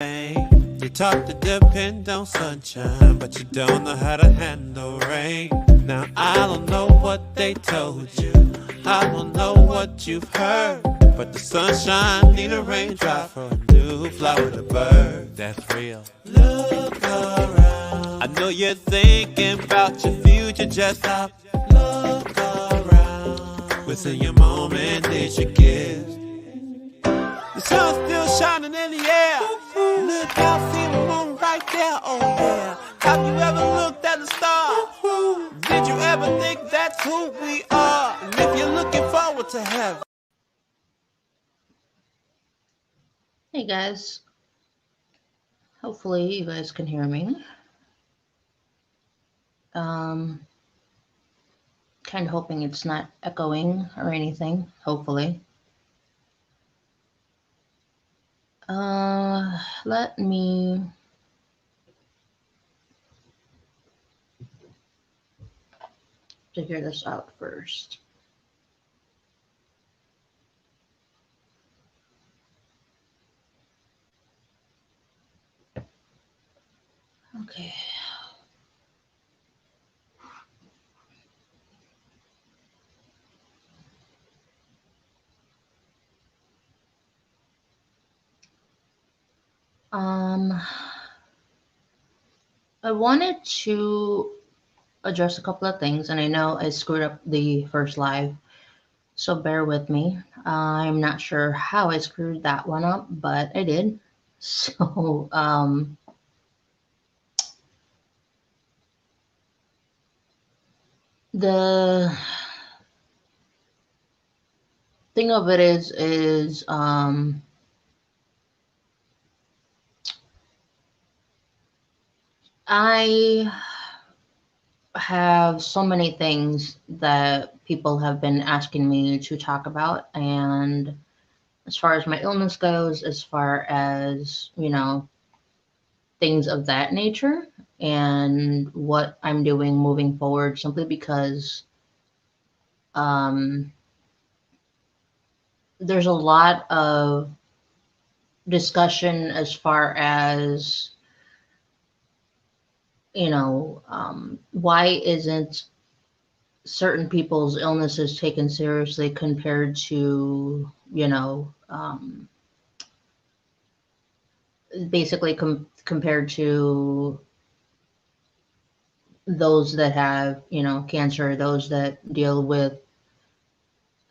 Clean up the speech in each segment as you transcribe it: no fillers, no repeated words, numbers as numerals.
You talk to depend on sunshine, but you don't know how to handle rain. Now I don't know what they told you, I don't know what you've heard, but the sunshine need a raindrop for a new flower to bird. That's real. Look around. I know you're thinking about your future, just stop. Look around. Within your moment is your gift. The sun's still shining in the air. Look out, see the moon right there. Oh yeah. Have you ever looked at the star? Did you ever think that's who we are? And if you're looking forward to heaven. Hey guys. Hopefully you guys can hear me. Kind of hoping it's not echoing or anything, hopefully. Let me figure this out first. Okay. I wanted to address a couple of things, and I know I screwed up the first live, so bear with me. I'm not sure how I screwed that one up, but I did. So, the thing of it is I have so many things that people have been asking me to talk about, and as far as my illness goes, as far as, you know, things of that nature, and what I'm doing moving forward, simply because there's a lot of discussion as far as, you know, why isn't certain people's illnesses taken seriously compared to, you know, basically compared to those that have, you know, cancer, those that deal with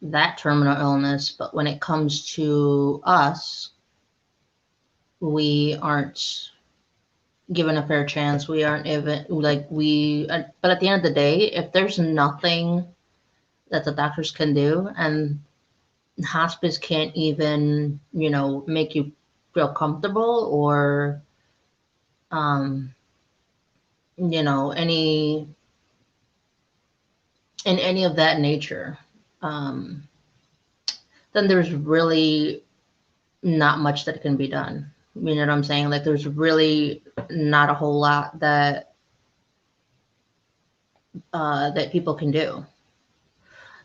that terminal illness. But when it comes to us, we aren't given a fair chance. We aren't even like but at the end of the day, if there's nothing that the doctors can do, and hospice can't even, you know, make you feel comfortable, or you know, any of that nature, then there's really not much that can be done. You know what I'm saying? Like, there's really not a whole lot that that people can do.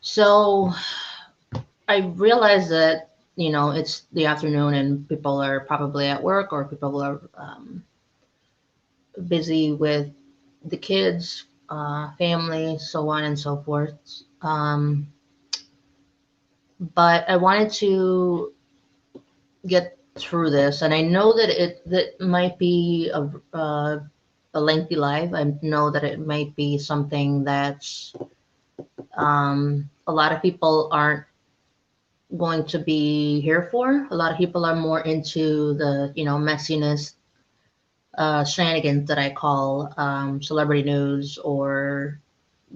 So I realize that, you know, it's the afternoon and people are probably at work, or people are busy with the kids, family, so on and so forth. But I wanted to get through this, and I know that that might be a lengthy live. I know that it might be something that's a lot of people aren't going to be here for. A lot of people are more into the, you know, messiness, shenanigans that I call celebrity news, or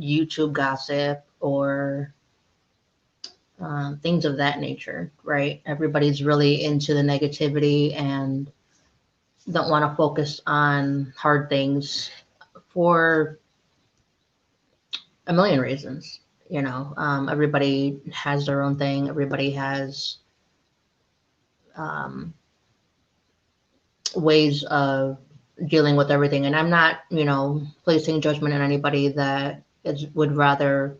YouTube gossip, or things of that nature, right? Everybody's really into the negativity and don't want to focus on hard things for a million reasons. You know, everybody has their own thing. Everybody has ways of dealing with everything. And I'm not, you know, placing judgment on anybody that would rather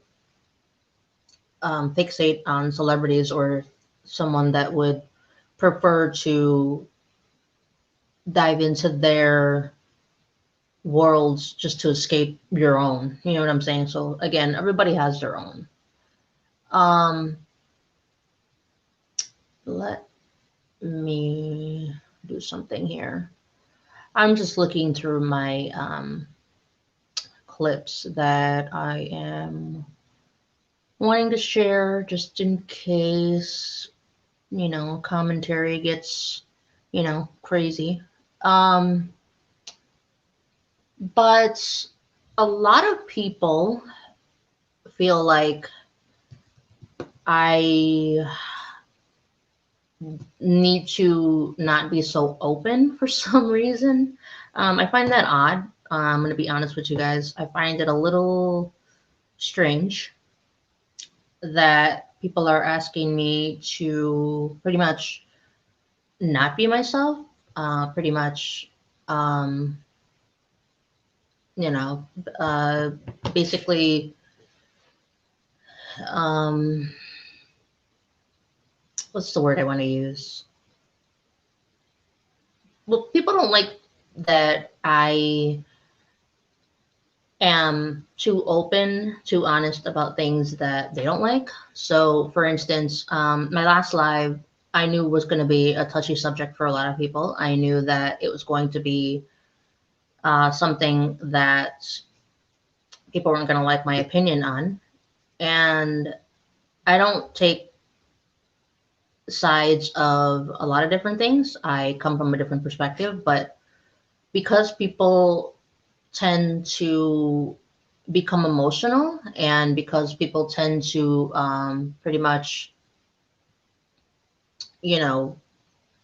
fixate on celebrities, or someone that would prefer to dive into their worlds just to escape your own. You know what I'm saying? So again, everybody has their own. Um, let me do something here. I'm just looking through my clips that I am wanting to share just in case, commentary gets, crazy. Um, but a lot of people feel like I need to not be so open for some reason. I find that odd. I'm going to be honest with you guys. I find it a little strange that people are asking me to pretty much not be myself, pretty much, um, you know, uh, basically, um, what's the word I want to use? Well, people don't like that I am too open, too honest about things that they don't like. So, for instance, my last live, I knew was going to be a touchy subject for a lot of people. I knew that it was going to be something that people weren't going to like my opinion on. And I don't take sides of a lot of different things. I come from a different perspective, but because people tend to become emotional and because people tend to pretty much, you know,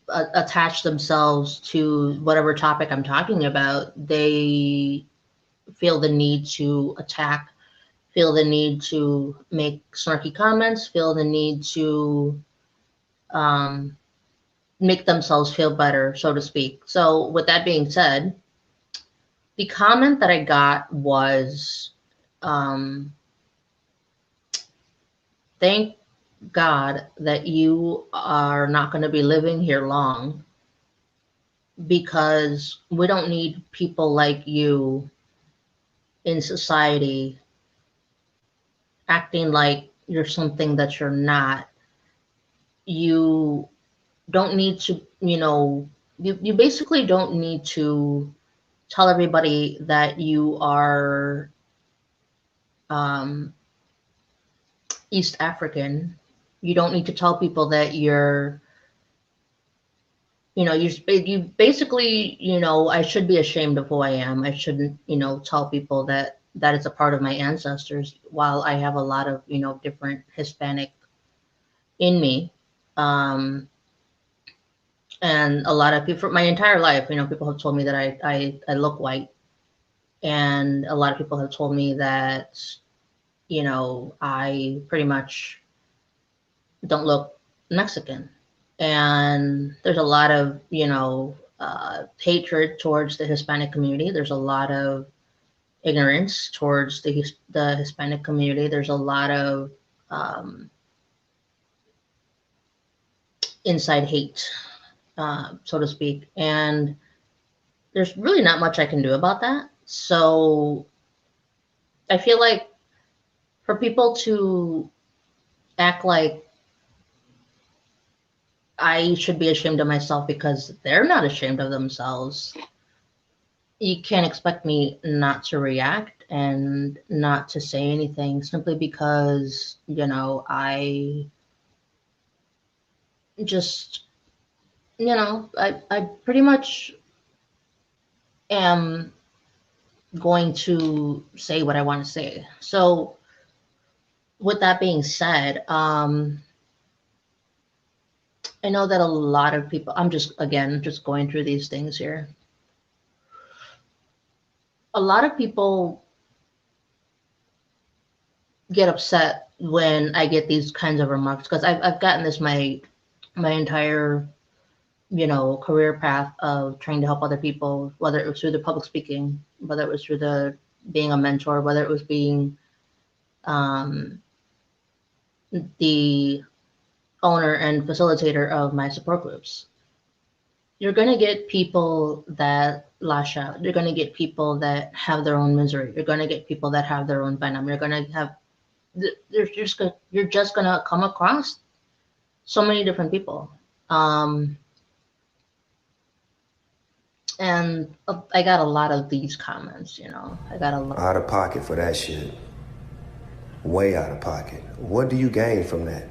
attach themselves to whatever topic I'm talking about, they feel the need to attack, feel the need to make snarky comments, feel the need to um, make themselves feel better, so to speak. So, with that being said, the comment that I got was, um, thank God that you are not going to be living here long because we don't need people like you in society acting like you're something that you're not. You don't need to, you basically don't need to tell everybody that you are um, East African. You don't need to tell people that you're, you basically, I should be ashamed of who I am. I shouldn't, tell people that that is a part of my ancestors while I have a lot of, different Hispanic in me. Um, and a lot of people, for my entire life, people have told me that I look white. And a lot of people have told me that, I pretty much don't look Mexican. And there's a lot of, hatred towards the Hispanic community. There's a lot of ignorance towards the Hispanic community. There's a lot of um, inside hate, so to speak. And there's really not much I can do about that. So I feel like for people to act like I should be ashamed of myself because they're not ashamed of themselves, you can't expect me not to react and not to say anything simply because, I just, I pretty much am going to say what I want to say. So, with that being said, I know that a lot of people, I'm just, again, just going through these things here. A lot of people get upset when I get these kinds of remarks because I've gotten this my entire career path of trying to help other people, whether it was through the public speaking, whether it was through the being a mentor, whether it was being um, the owner and facilitator of my support groups. you're gonna get people that lash out. You're gonna get people that have their own misery. You're gonna get people that have their own venom. You're gonna have you're just gonna come across so many different people. Um, and I got a lot of these comments. You know, I got a lot. Out of pocket for that shit. Way out of pocket. What do you gain from that?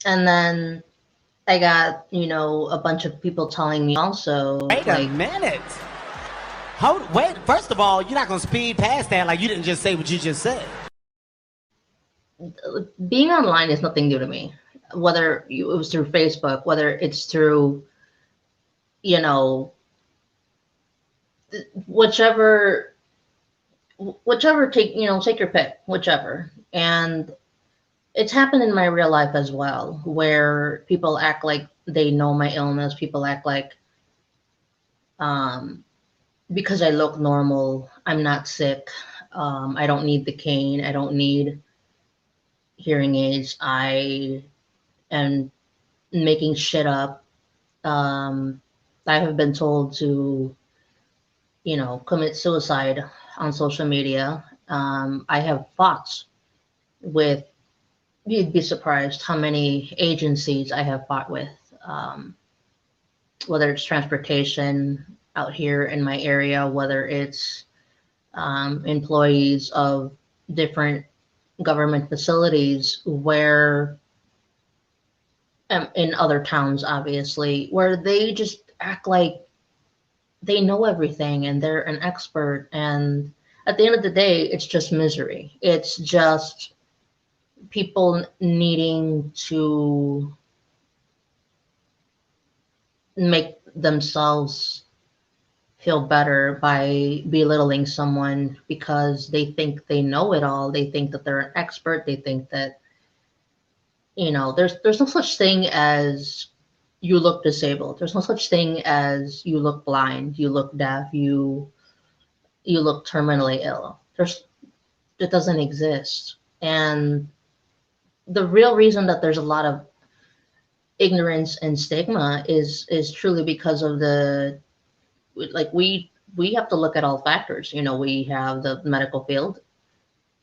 And then I got, you know, a bunch of people telling me also. Wait a minute. Wait, first of all, you're not going to speed past that like you didn't just say what you just said. Being online is nothing new to me. Whether it was through Facebook, whether it's through, you know, whichever take your pick, whichever. And it's happened in my real life as well, where people act like they know my illness. People act like, because I look normal, I'm not sick. I don't need the cane. I don't need hearing aids. I am making shit up. I have been told to, you know, commit suicide on social media. I have fought with, you'd be surprised how many agencies I have fought with, whether it's transportation out here in my area, whether it's employees of different government facilities where, in other towns, obviously, where they just act like they know everything and they're an expert. And at the end of the day, it's just misery. It's just people needing to make themselves feel better by belittling someone because they think they know it all. They think that they're an expert. They think that, you know, there's no such thing as you look disabled. There's no such thing as you look blind, you look deaf, you look terminally ill. It doesn't exist. And the real reason that there's a lot of ignorance and stigma is truly because of we have to look at all factors. You know, we have the medical field,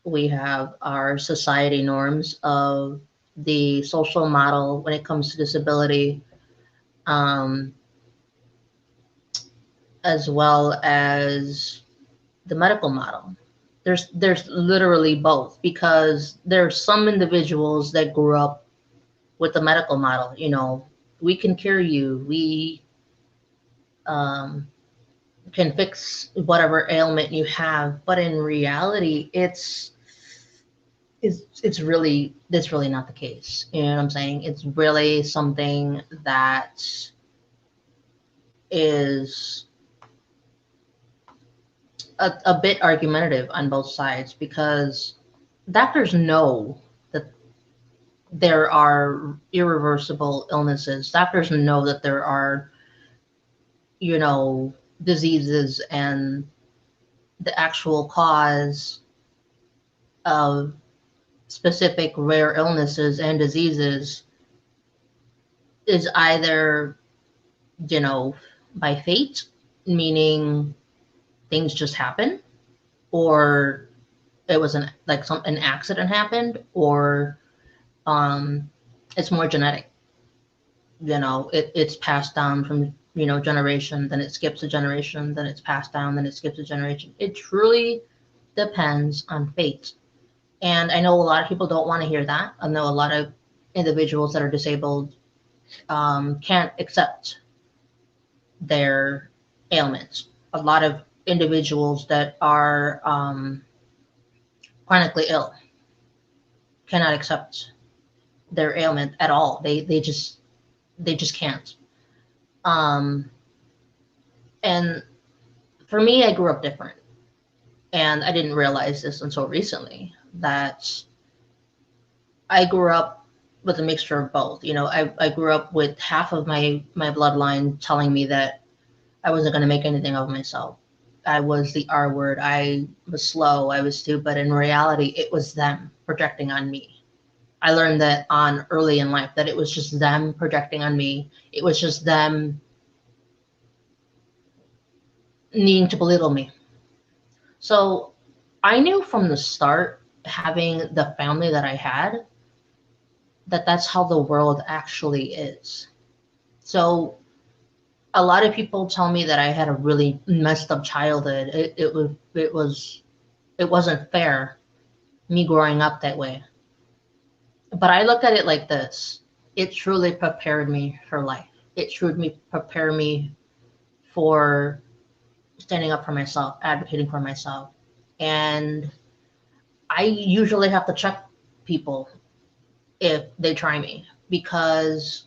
we have our society norms of the social model when it comes to disability, as well as the medical model. There's literally both, because there's some individuals that grew up with the medical model. You know, we can cure you, we can fix whatever ailment you have, but in reality, it's really not the case. You know what I'm saying? It's really something that is a bit argumentative on both sides, because doctors know that there are irreversible illnesses. Doctors know that there are, you know, diseases, and the actual cause of specific rare illnesses and diseases is either, you know, by fate, meaning things just happen, or it was an accident happened, or it's more genetic. You know, it's passed down from, you know, generation, then it skips a generation, then it's passed down, then it skips a generation. It truly depends on fate. And I know a lot of people don't want to hear that. I know a lot of individuals that are disabled can't accept their ailments. A lot of individuals that are chronically ill cannot accept their ailment at all. They just can't. And for me, I grew up different, and I didn't realize this until recently, that I grew up with a mixture of both. You know, I grew up with half of my bloodline telling me that I wasn't going to make anything of myself. I was the R word. I was slow. I was stupid. In reality, it was them projecting on me. I learned that on early in life, that it was just them projecting on me. It was just them needing to belittle me. So I knew from the start, having the family that I had, that that's how the world actually is. So a lot of people tell me that I had a really messed up childhood. It wasn't fair, me growing up that way. But I look at it like this. It truly prepared me for life. It truly prepared me for standing up for myself, advocating for myself. And I usually have to check people if they try me, because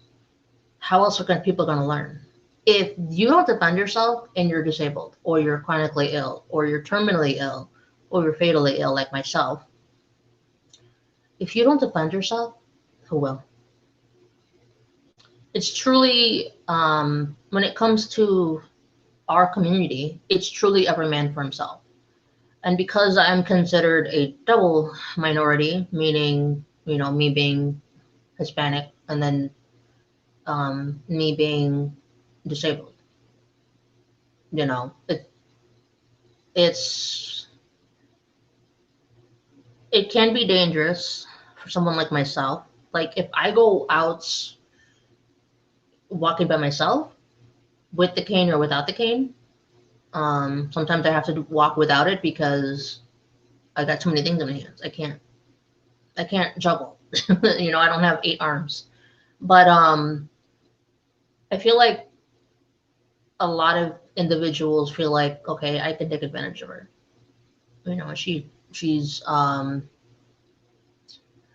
how else are people going to learn? If you don't defend yourself and you're disabled, or you're chronically ill, or you're terminally ill, or you're fatally ill like myself, if you don't defend yourself, who will? It's truly, when it comes to our community, it's truly every man for himself. And because I'm considered a double minority, meaning, me being Hispanic and then me being disabled, it's it can be dangerous for someone like myself. Like if I go out walking by myself with the cane or without the cane, sometimes I have to walk without it because I got too many things in my hands. I can't juggle. I don't have 8 arms. But I feel like a lot of individuals feel like, okay, I can take advantage of her. She's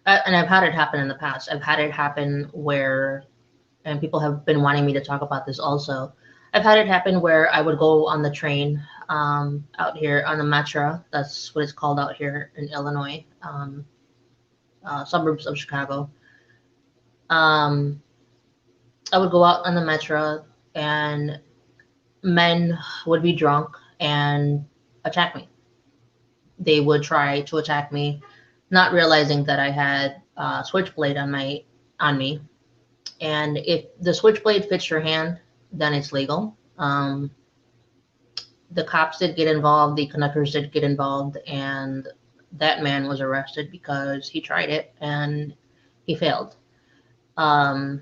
and I've had it happen in the past. I've had it happen where, and people have been wanting me to talk about this also. I've had it happen where I would go on the train out here on the metro. That's what it's called out here in Illinois, suburbs of Chicago. I would go out on the metro and men would be drunk and attack me. They would try to attack me, not realizing that I had a switchblade on me. And if the switchblade fits your hand, then it's legal. The cops did get involved, the conductors did get involved, and that man was arrested because he tried it and he failed. I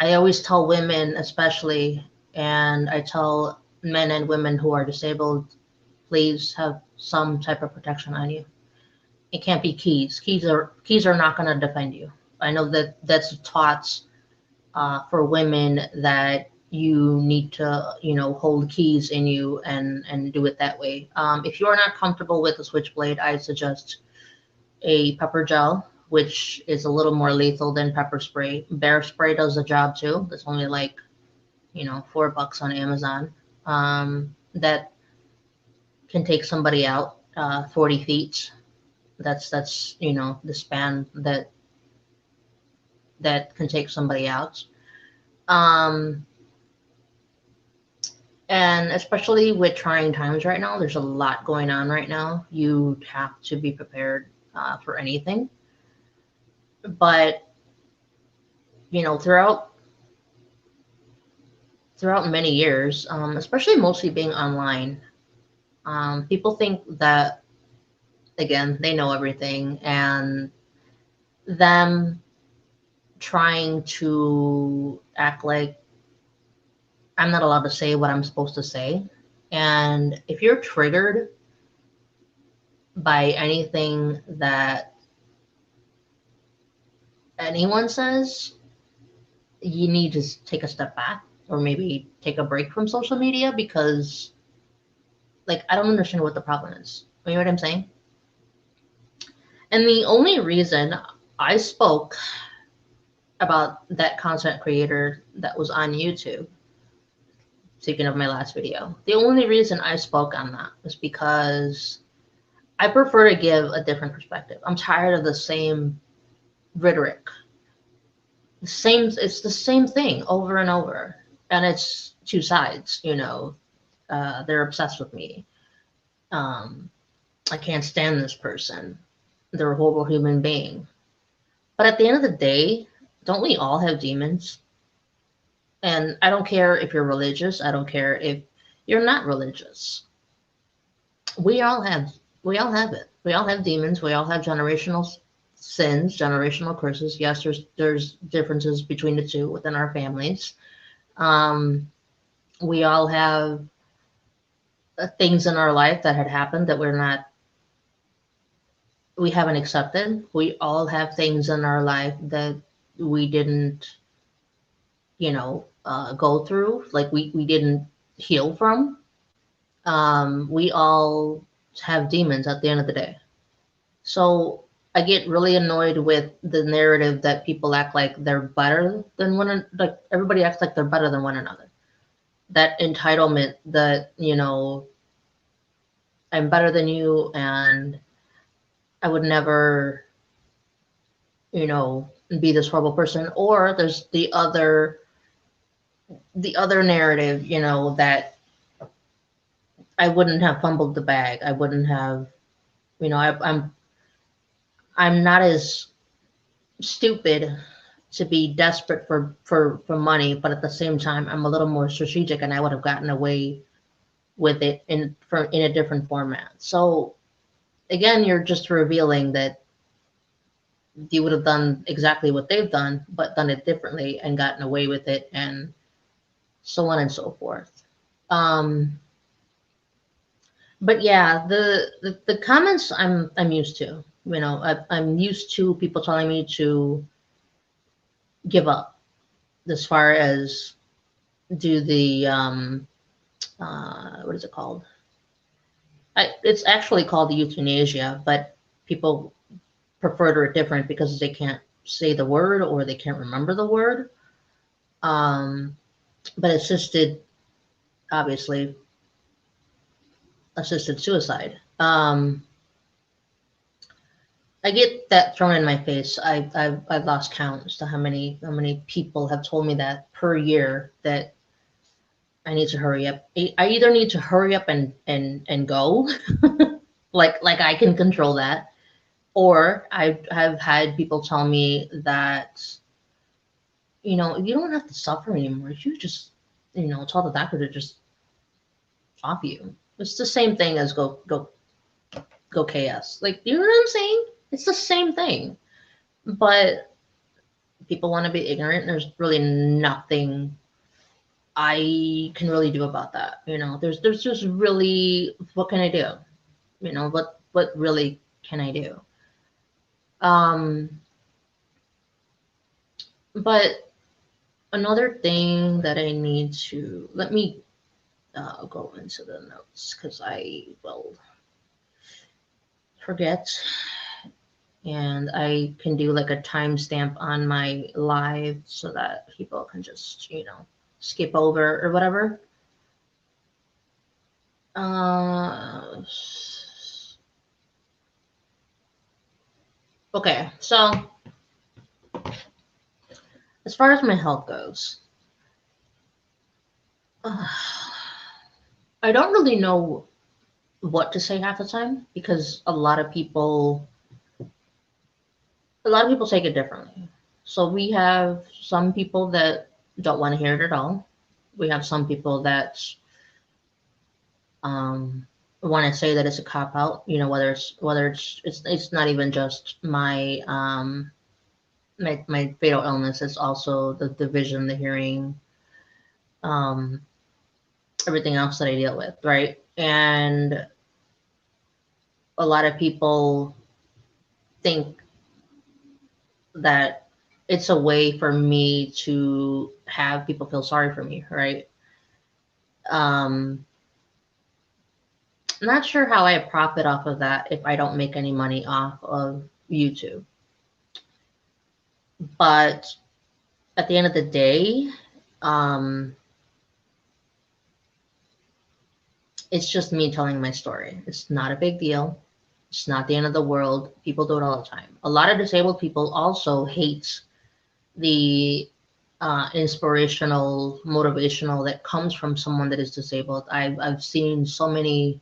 always tell women, especially, and I tell men and women who are disabled, please have some type of protection on you. It can't be keys. Keys are not going to defend you. I know that that's taught for women, that you need to, hold keys in you and do it that way. If you are not comfortable with a switchblade, I suggest a pepper gel, which is a little more lethal than pepper spray. Bear spray does the job too. That's only like, $4 on Amazon. That can take somebody out 40 feet. That's the span that can take somebody out. And especially with trying times right now, there's a lot going on right now. You have to be prepared for anything. But throughout many years, especially mostly being online, people think that, again, they know everything, and them trying to act like I'm not allowed to say what I'm supposed to say. And if you're triggered by anything that anyone says, you need to take a step back, or maybe take a break from social media, because I don't understand what the problem is. You know what I'm saying? And the only reason I spoke about that content creator that was on YouTube, speaking of my last video, the only reason I spoke on that was because I prefer to give a different perspective. I'm tired of the same rhetoric. It's the same thing over and over. And it's two sides, they're obsessed with me. I can't stand this person. They're a horrible human being. But at the end of the day, don't we all have demons? And I don't care if you're religious. I don't care if you're not religious. We all have it. We all have demons. We all have generational sins, generational curses. Yes, there's differences between the two within our families. We all have things in our life that had happened that we haven't accepted. We all have things in our life that we didn't, go through, like we didn't heal from. We all have demons at the end of the day. So I get really annoyed with the narrative that people act like they're better than like everybody acts like they're better than one another. That entitlement that, I'm better than you and I would never, be this horrible person. Or there's the other narrative, that I wouldn't have fumbled the bag. I wouldn't have, I'm not as stupid to be desperate for money, but at the same time, I'm a little more strategic, and I would have gotten away with it in a different format. So again, you're just revealing that you would have done exactly what they've done, but done it differently and gotten away with it, and so on and so forth. But yeah, the comments I'm used to. I'm used to people telling me to give up as far as do the what is it called? It's actually called the euthanasia, but people prefer to it different because they can't say the word or they can't remember the word. But assisted suicide. I get that thrown in my face. I've lost count as to how many people have told me that per year, that I need to hurry up. I either need to hurry up and go, like I can control that, or I have had people tell me that, you don't have to suffer anymore. You just, tell the doctor to just stop you. It's the same thing as go KS. Like, you know what I'm saying? It's the same thing. But people want to be ignorant. There's really nothing I can really do about that. There's just really, what can I do? What really can I do? But another thing that I need to, let me go into the notes because I will forget, and I can do like a timestamp on my live so that people can just, skip over or whatever. Okay, so as far as my health goes, I don't really know what to say half the time because a lot of people take it differently. So we have some people that don't want to hear it at all. We have some people that want to say that it's a cop out. Whether it's not even just my my fatal illness. It's also the vision, the hearing, everything else that I deal with, right? And a lot of people think that it's a way for me to have people feel sorry for me, right? Not sure how I profit off of that if I don't make any money off of YouTube. But at the end of the day, it's just me telling my story. It's not a big deal. It's not the end of the world. People do it all the time. A lot of disabled people also hate the inspirational, motivational that comes from someone that is disabled. I've seen so many.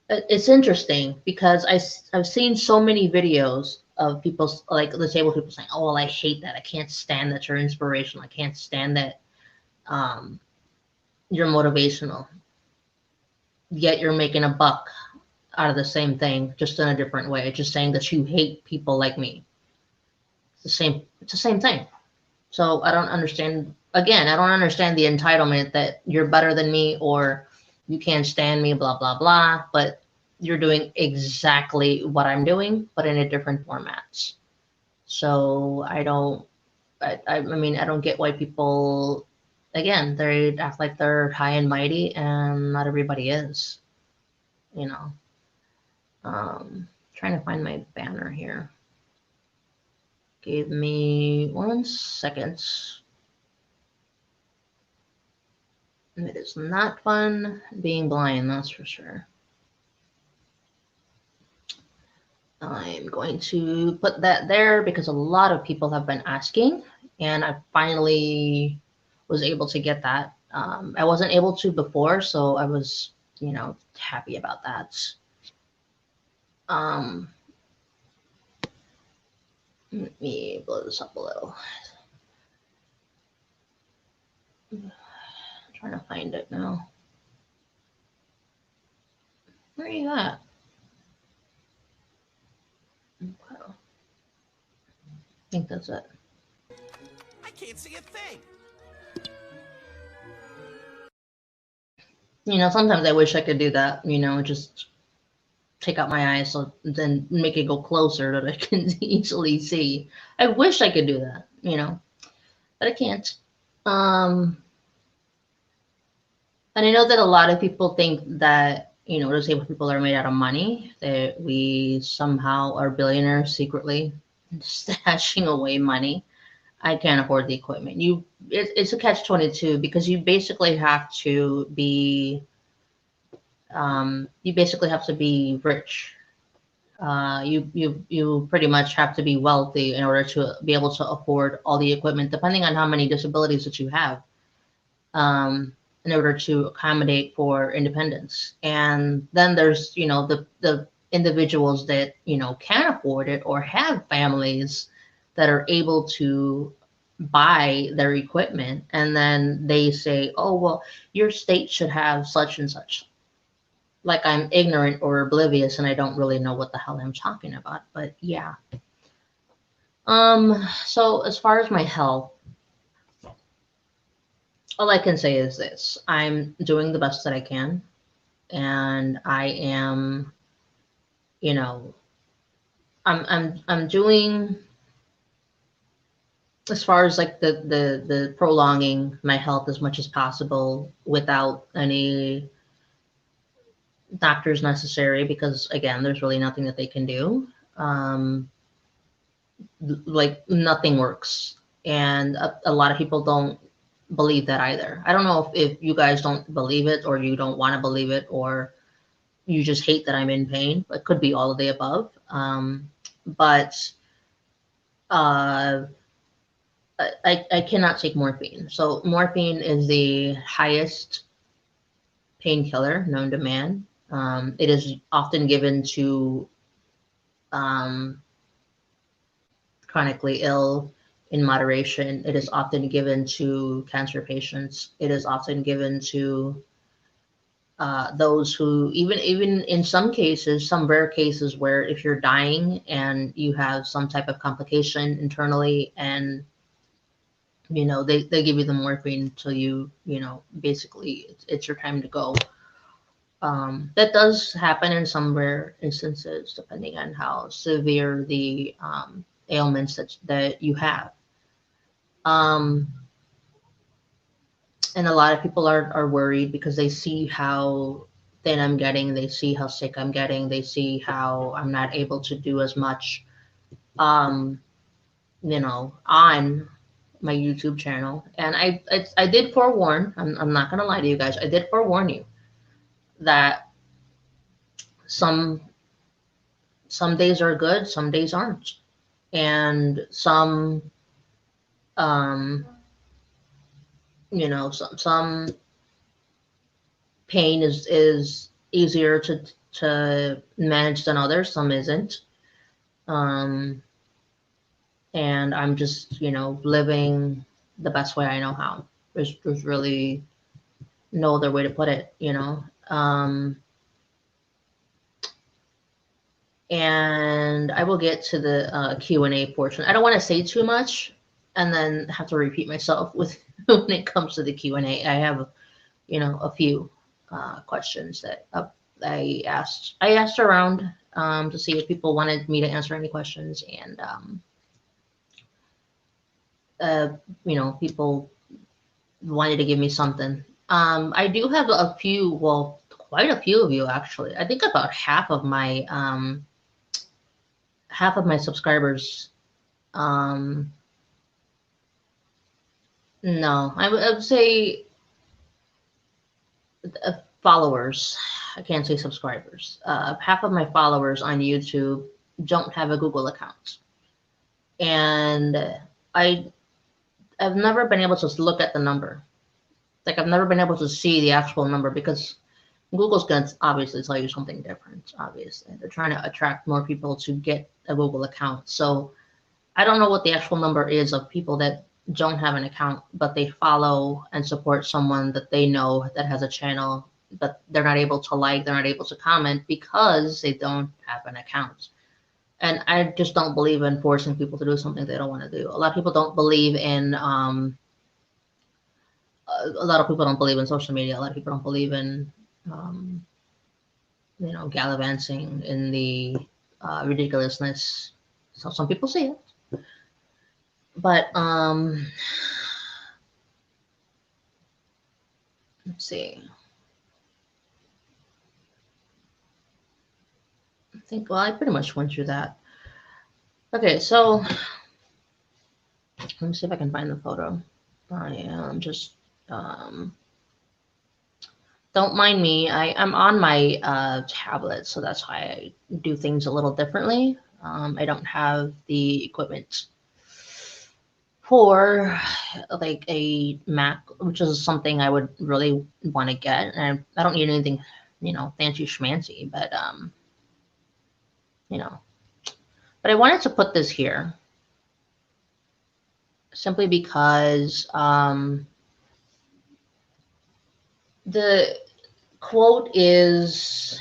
It's interesting because I've seen so many videos of people's, like disabled people saying, oh, well, I hate that. I can't stand that you're inspirational. I can't stand that you're motivational. Yet you're making a buck out of the same thing, just in a different way. Just saying that you hate people like me. It's the same thing. So I don't understand, again, I don't understand the entitlement that you're better than me or you can't stand me, blah, blah, blah. But you're doing exactly what I'm doing, but in a different formats. So I don't get why people, again, they act like they're high and mighty, and not everybody is, you know. Trying to find my banner here. Give me 1 second. It is not fun being blind, that's for sure. I'm going to put that there because a lot of people have been asking, and I finally was able to get that. I wasn't able to before, so I was, you know, happy about that. Let me blow this up a little. I'm trying to find it now. Where are you at? Okay. I think that's it. I can't see a thing. You know, sometimes I wish I could do that, you know, just take out my eyes so then make it go closer that I can easily see. I wish I could do that, you know, but I can't. And I know that a lot of people think that, you know, disabled people are made out of money, that we somehow are billionaires secretly stashing away money. I can't afford the equipment. It's a catch-22 because you basically have to be rich. You pretty much have to be wealthy in order to be able to afford all the equipment, depending on how many disabilities that you have, in order to accommodate for independence. And then there's, you know, the individuals that, you know, can afford it or have families that are able to buy their equipment, and then they say, oh, well, your state should have such and such. Like I'm ignorant or oblivious and I don't really know what the hell I'm talking about. But yeah. So as far as my health, all I can say is this: I'm doing the best that I can, and I am, you know, I'm doing, as far as like the prolonging my health as much as possible without any doctors necessary, because again, there's really nothing that they can do. Like nothing works, and a lot of people don't believe that either. I don't know if you guys don't believe it, or you don't want to believe it, or you just hate that I'm in pain. It could be all of the above. But I cannot take morphine. So morphine is the highest painkiller known to man. It is often given to chronically ill in moderation. It is often given to cancer patients. It is often given to those who, even in some cases, some rare cases where if you're dying and you have some type of complication internally, and you know they give you the morphine until you know, basically it's your time to go. That does happen in some rare instances, depending on how severe the ailments that you have. And a lot of people are worried because they see how thin I'm getting, they see how sick I'm getting, they see how I'm not able to do as much, you know, on my YouTube channel. And I did forewarn, I'm not gonna lie to you guys, I did forewarn you that some days are good, some days aren't. And some, you know, some pain is easier to manage than others, some isn't. and I'm just, you know, living the best way I know how. There's really no other way to put it, you know. And I will get to the Q&A portion. I don't want to say too much and then have to repeat myself with when it comes to the Q&A. I have, you know, a few questions that I asked around to see if people wanted me to answer any questions, and you know, people wanted to give me something. I do have a few, well, quite a few of you actually. I think about half of my subscribers. No, I would say followers. I can't say subscribers. Half of my followers on YouTube don't have a Google account, and I I've never been able to look at the number. Like, I've never been able to see the actual number because Google's going to obviously tell you something different. Obviously, they're trying to attract more people to get a Google account. So I don't know what the actual number is of people that don't have an account, but they follow and support someone that they know that has a channel, but they're not able to like, they're not able to comment because they don't have an account. And I just don't believe in forcing people to do something they don't want to do. A lot of people don't believe in a lot of people don't believe in social media. A lot of people don't believe in you know, gallivanting in the ridiculousness. So some people see it. But let's see. I think, well, I pretty much went through that. Okay, so let me see if I can find the photo. I am just don't mind me. I'm on my tablet, so that's why I do things a little differently. I don't have the equipment for like a Mac, which is something I would really want to get. And I don't need anything, you know, fancy schmancy, but you know. But I wanted to put this here simply because the quote is,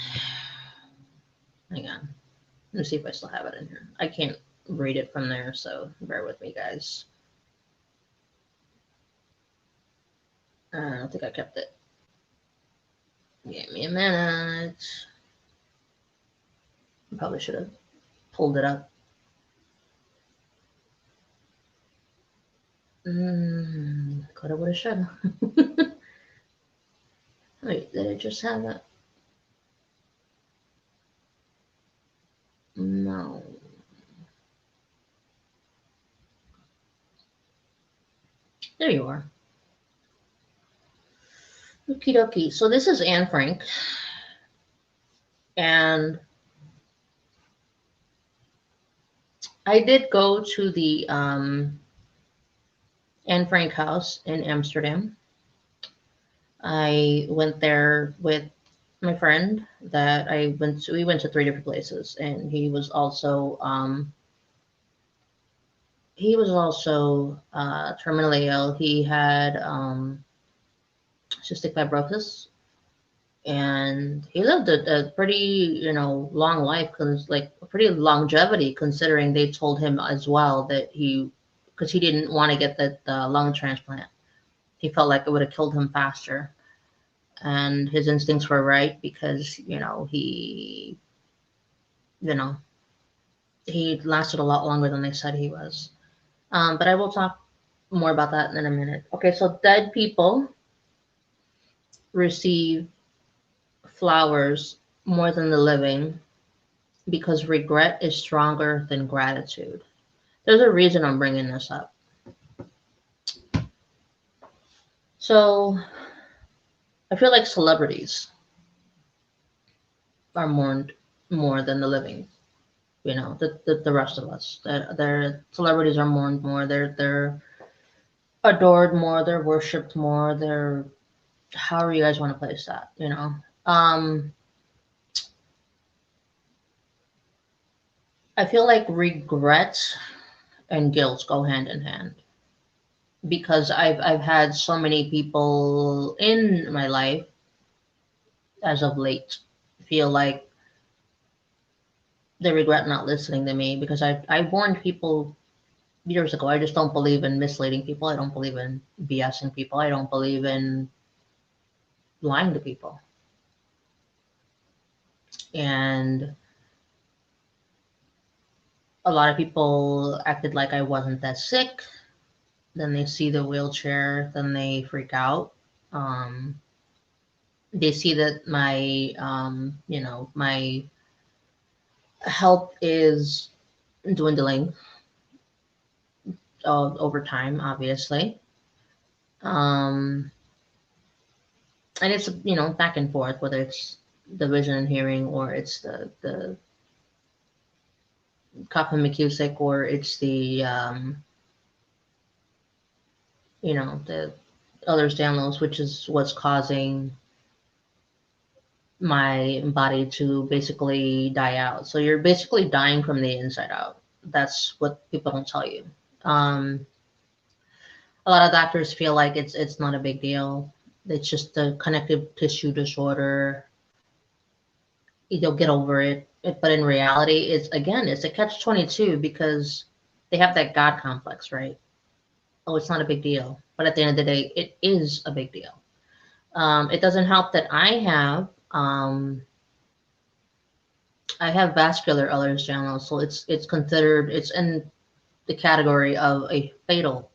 hang on, let me see if I still have it in here. I can't read it from there, so bear with me, guys. I don't think I kept it. Give me a minute. I probably should have pulled it up. Coulda, woulda, shoulda. Wait, did I just have it? No. There you are. Okie dokie. So this is Anne Frank. And I did go to the Anne Frank house in Amsterdam. I went there with my friend that I went to. We went to 3 different places, and he was also terminally ill. He had cystic fibrosis, and he lived a pretty, you know, long life, like a pretty longevity, considering they told him as well that because he didn't want to get the lung transplant. He felt like it would have killed him faster, and his instincts were right because, you know, he lasted a lot longer than they said he was. But I will talk more about that in a minute. Okay, so dead people receive flowers more than the living because regret is stronger than gratitude. There's a reason I'm bringing this up. So I feel like celebrities are mourned more than the living. You know, the rest of us. Their celebrities are mourned more. They're adored more. They're worshipped more. They're, however you guys want to place that. You know. I feel like regret and guilt go hand in hand, because I've had so many people in my life as of late feel like they regret not listening to me, because I warned people years ago. I just don't believe in misleading people. I don't believe in BSing people. I don't believe in lying to people. And a lot of people acted like I wasn't that sick. Then they see the wheelchair, then they freak out. They see that my, my health is dwindling over time, obviously. Um, and it's, back and forth, whether it's the vision and hearing, or it's the Kappa McCusick, or it's the, the EhlersDanlos, which is what's causing my body to basically die out. So you're basically dying from the inside out. That's what people don't tell you. A lot of doctors feel like it's not a big deal. It's just a connective tissue disorder. You'll get over it. But in reality, it's a catch-22, because they have that God complex, right? Oh, it's not a big deal. But at the end of the day, it is a big deal. It doesn't help that I have vascular Ehlers-Danlos, so it's in the category of a fatal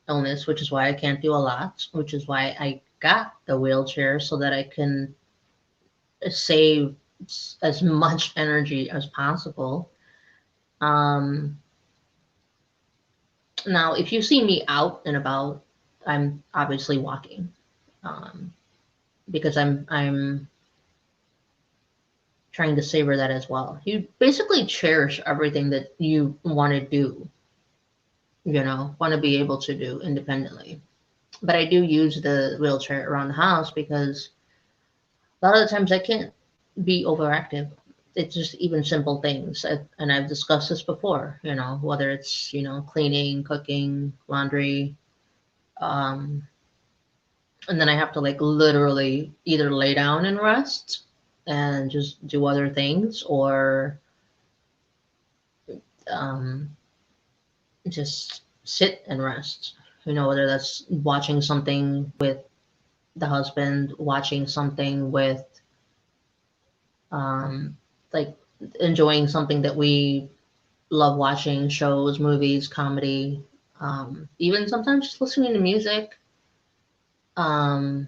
illness, which is why I can't do a lot, which is why I got the wheelchair, so that I can save as much energy as possible. Now, if you see me out and about, I'm obviously walking, because I'm trying to savor that as well. You basically cherish everything that you want to do, want to be able to do independently. But I do use the wheelchair around the house, because a lot of the times I can't be overactive. It's just even simple things. And I've discussed this before, whether it's, cleaning, cooking, laundry. And then I have to literally either lay down and rest and just do other things, or just sit and rest. Whether that's watching something with the husband, watching something with, enjoying something that we love watching, shows, movies, comedy, even sometimes just listening to music. But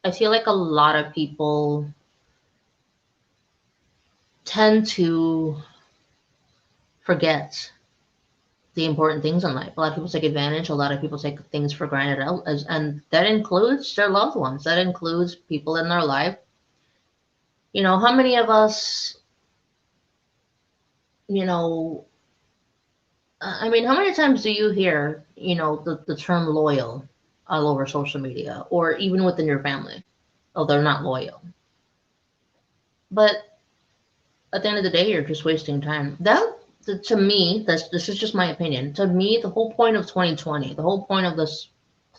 I feel like a lot of people tend to forget the important things in life. A lot of people take advantage. A lot of people take things for granted, and that includes their loved ones. That includes people in their life. How many of us, how many times do you hear, the term loyal all over social media, or even within your family? Oh, they're not loyal. But at the end of the day, you're just wasting time. To me, this is just my opinion. To me, the whole point of 2020, the whole point of this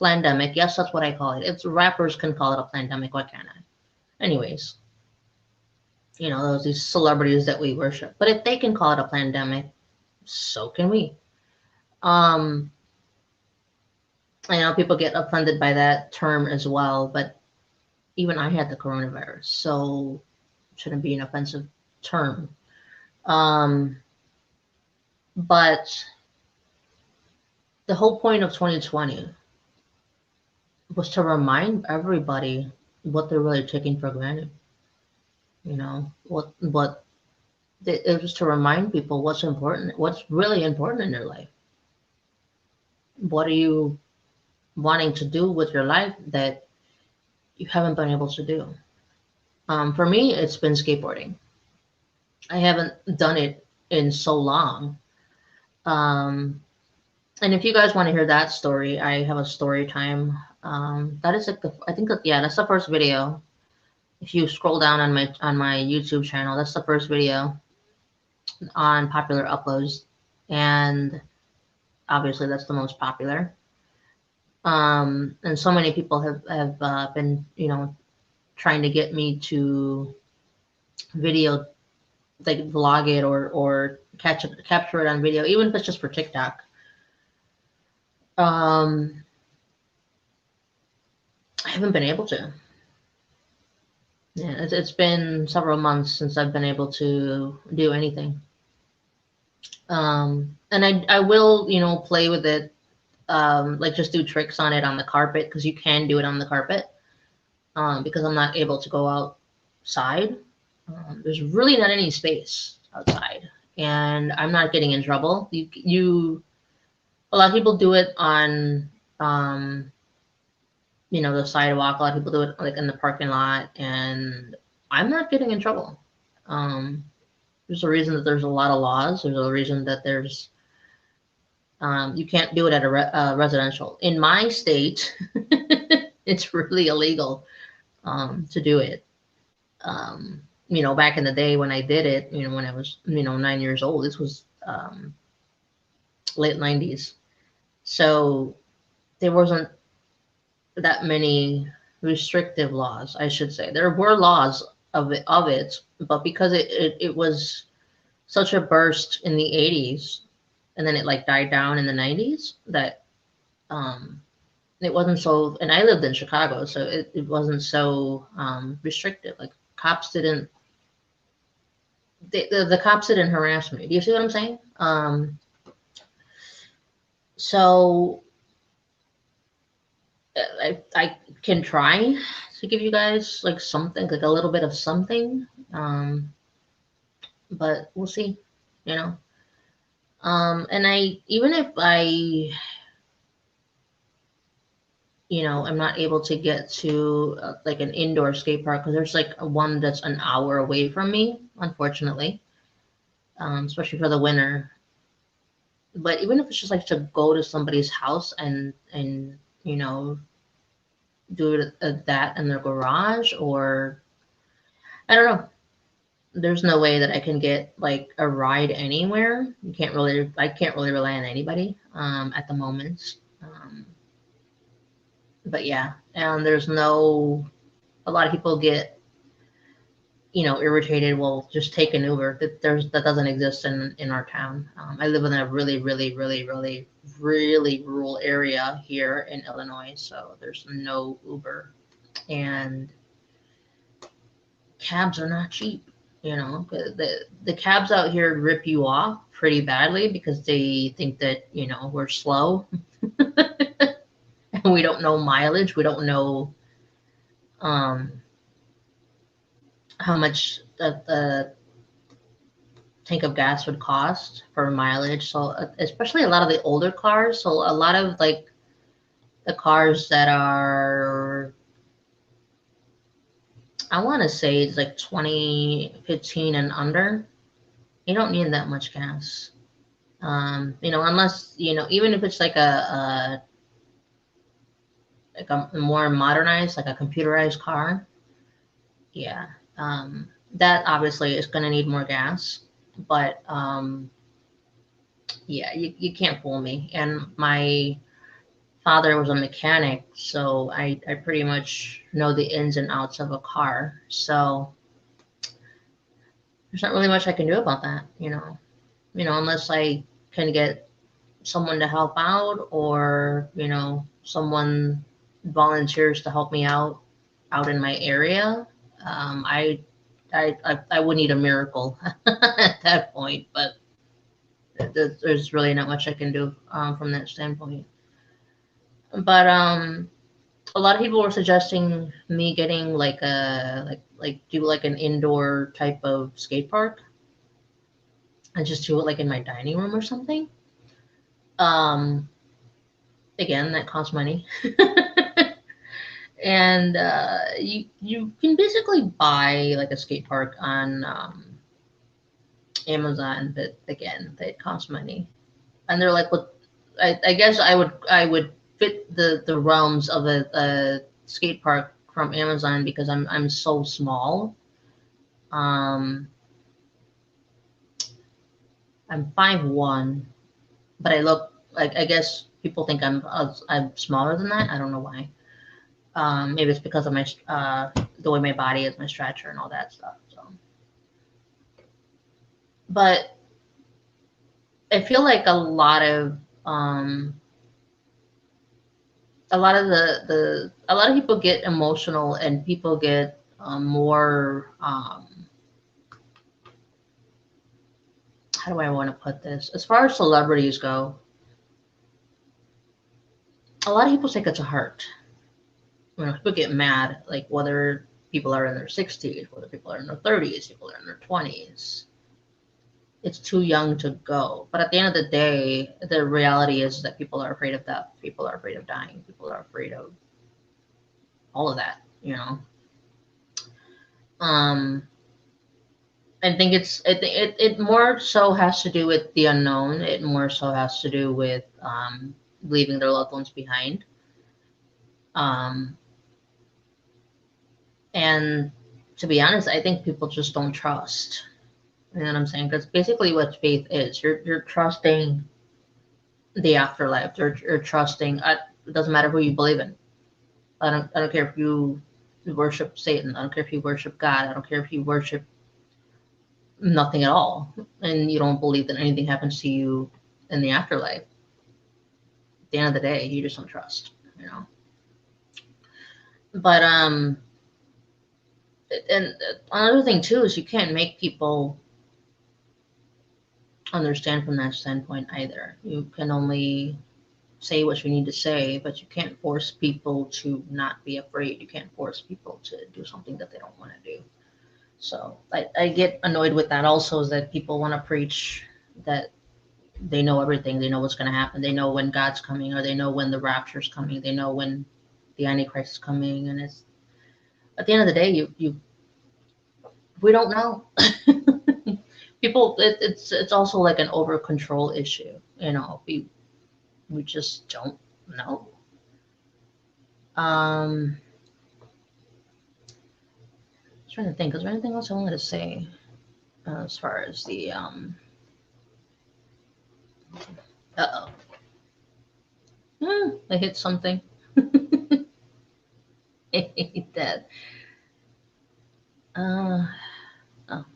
pandemic, yes, that's what I call it. If rappers can call it a pandemic, why can't I? Anyways, these celebrities that we worship. But if they can call it a pandemic, so can we. I know people get offended by that term as well, but even I had the coronavirus, so it shouldn't be an offensive term. But the whole point of 2020 was to remind everybody what they're really taking for granted. What it was to remind people what's important, what's really important in their life. What are you wanting to do with your life that you haven't been able to do? For me, it's been skateboarding. I haven't done it in so long. And if you guys want to hear that story, I have a story time. That is that's the first video. If you scroll down on my YouTube channel, that's the first video. on popular uploads, and obviously that's the most popular. And so many people have been, you know, trying to get me to video, like vlog it or capture it on video, even if it's just for TikTok. I haven't been able to. Yeah, it's been several months since I've been able to do anything. And I will, you know, play with it, like just do tricks on it on the carpet, because you can do it on the carpet, because I'm not able to go outside. There's really not any space outside, and I'm not getting in trouble. A lot of people do it on, you know, the sidewalk. A lot of people do it like in the parking lot, and I'm not getting in trouble. There's a reason that there's a lot of laws. There's a reason that there's, you can't do it at a residential. In my state, it's really illegal to do it. You know, back in the day when I did it, you know, when I was, you know, 9 years old, this was late 90s. So there wasn't that many restrictive laws, I should say. There were laws of it, but because it was such a burst in the 80s, and then it like died down in the 90s, that it wasn't so, and I lived in Chicago, so it wasn't so restrictive. Like cops didn't, the cops didn't harass me. Do you see what I'm saying? So I can try to give you guys like something, like a little bit of something, but we'll see, you know. And even if I, you know, I'm not able to get to like an indoor skate park, because there's like one that's an hour away from me, unfortunately, especially for the winter. But even if it's just like to go to somebody's house and you know, do that in their garage, or I don't know. There's no way that I can get like a ride anywhere. I can't really rely on anybody at the moment. But yeah, and there's no, a lot of people get, you know, irritated. Well, just take an Uber. That doesn't exist in our town. I live in a really rural area here in Illinois, so there's no Uber, and cabs are not cheap. You know, the cabs out here rip you off pretty badly because they think that, you know, we're slow. And we don't know mileage. We don't know how much the tank of gas would cost for mileage. So especially a lot of the older cars. So a lot of like the cars that are, I want to say it's like 2015 and under, you don't need that much gas. You know, unless, you know, even if it's like a more modernized, like a computerized car. Yeah. That obviously is going to need more gas, but yeah, you can't fool me. And my father was a mechanic, so I pretty much know the ins and outs of a car. So there's not really much I can do about that, you know, unless I can get someone to help out, or, you know, someone volunteers to help me out in my area. I would need a miracle at that point, but there's really not much I can do from that standpoint. But a lot of people were suggesting me getting like a do like an indoor type of skate park, and just do it like in my dining room or something. Again, that costs money. And you can basically buy like a skate park on Amazon, but again, they cost money. And they're like, what? I guess I would fit the realms of a skate park from Amazon, because I'm so small. I'm 5'1", but I look like, I guess people think I'm smaller than that. I don't know why. Maybe it's because of my the way my body is, my stature, and all that stuff. So, but I feel like a lot of people get emotional, and people get more. How do I want to put this? As far as celebrities go, a lot of people take it to heart. You know, people get mad, like whether people are in their 60s, whether people are in their 30s, people are in their 20s. It's too young to go. But at the end of the day, the reality is that people are afraid of death. People are afraid of dying. People are afraid of all of that, you know. I think it more so has to do with the unknown. It more so has to do with leaving their loved ones behind. And to be honest, I think people just don't trust. You know what I'm saying? Because basically what faith is, you're trusting the afterlife. You're trusting, it doesn't matter who you believe in. I don't care if you worship Satan. I don't care if you worship God. I don't care if you worship nothing at all, and you don't believe that anything happens to you in the afterlife. At the end of the day, you just don't trust, you know. But and another thing too is you can't make people understand from that standpoint either. You can only say what you need to say, but you can't force people to not be afraid. You can't force people to do something that they don't want to do. So I get annoyed with that also, is that people want to preach that they know everything. They know what's going to happen. They know when God's coming, or they know when the rapture's coming. They know when the Antichrist is coming. And it's, at the end of the day, we don't know. People, it's also like an over control issue. You know, we just don't know. I'm trying to think. Is there anything else I wanted to say as far as the I hit something. I hate that. Oh,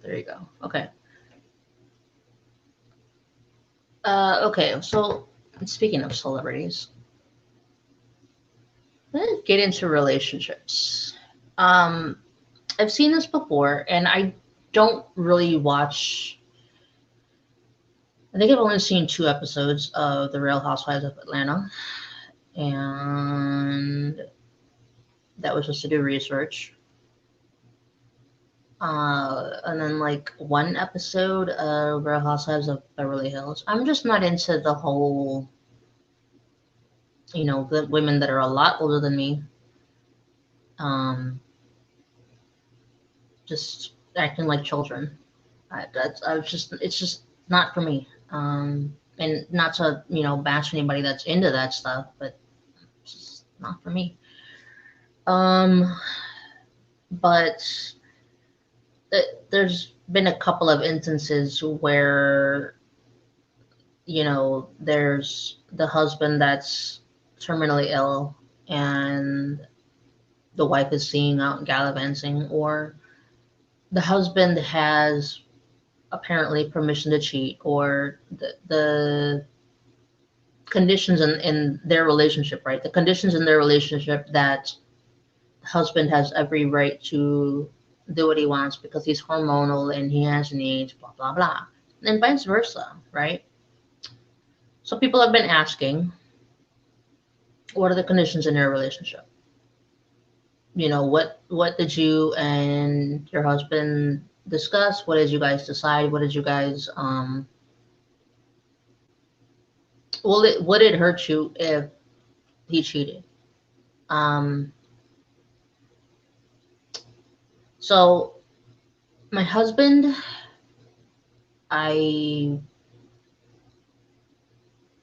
there you go. Okay. Okay, so speaking of celebrities, let's get into relationships. I've seen this before, and I don't really watch. I think I've only seen 2 episodes of The Real Housewives of Atlanta, and that was just to do research. And then like 1 episode of Real Housewives of Beverly Hills. I'm just not into the whole, you know, the women that are a lot older than me, just acting like children. It's just not for me. And not to, you know, bash anybody that's into that stuff, but it's just not for me. But there's been a couple of instances where, you know, there's the husband that's terminally ill and the wife is seen out gallivanting, or the husband has apparently permission to cheat, or the conditions in their relationship, right? The conditions in their relationship that the husband has every right to do what he wants because he's hormonal and he has needs, blah, blah, blah. And vice versa, right? So people have been asking, what are the conditions in their relationship? You know, what did you and your husband discuss? What did you guys decide? What did you guys would it hurt you if he cheated? So my husband,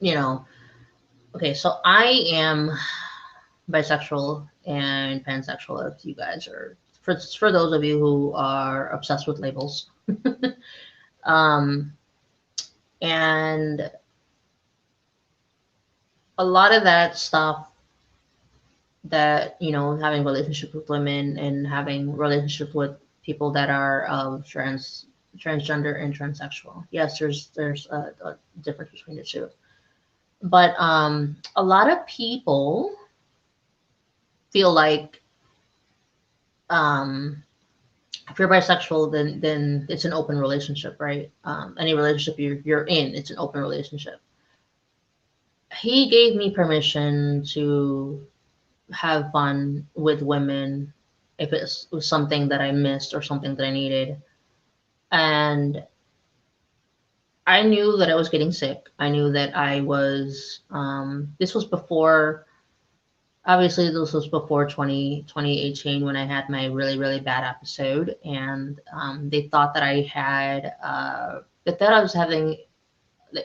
you know, okay, so I am bisexual and pansexual, if you guys are, for those of you who are obsessed with labels. And a lot of that stuff that, you know, having relationships with women and having relationships with people that are transgender and transsexual. Yes, there's a difference between the two. But a lot of people feel like if you're bisexual, then it's an open relationship, right? Any relationship you're in, it's an open relationship. He gave me permission to have fun with women if it was something that I missed or something that I needed. And I knew that I was getting sick. I knew that I was, this was before, obviously this was before 2018 when I had my really, really bad episode. And they thought that I had, they thought I was having,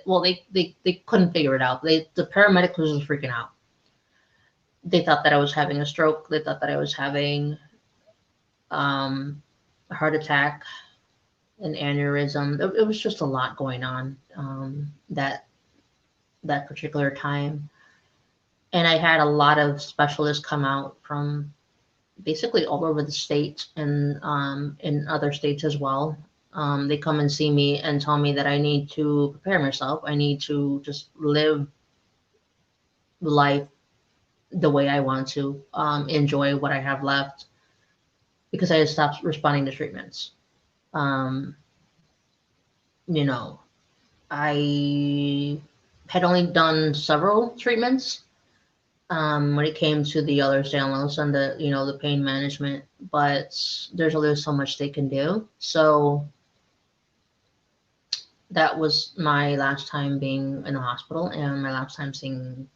well, they couldn't figure it out. The paramedics was freaking out. They thought that I was having a stroke. They thought that I was having a heart attack, an aneurysm. It was just a lot going on that particular time. And I had a lot of specialists come out from basically all over the state and in other states as well. They come and see me and tell me that I need to prepare myself. I need to just live life the way I want to, enjoy what I have left, because I had stopped responding to treatments. You know, I had only done several treatments when it came to the EhlersDanlos and the, you know, the pain management, but there's only so much they can do. So that was my last time being in a hospital and my last time seeing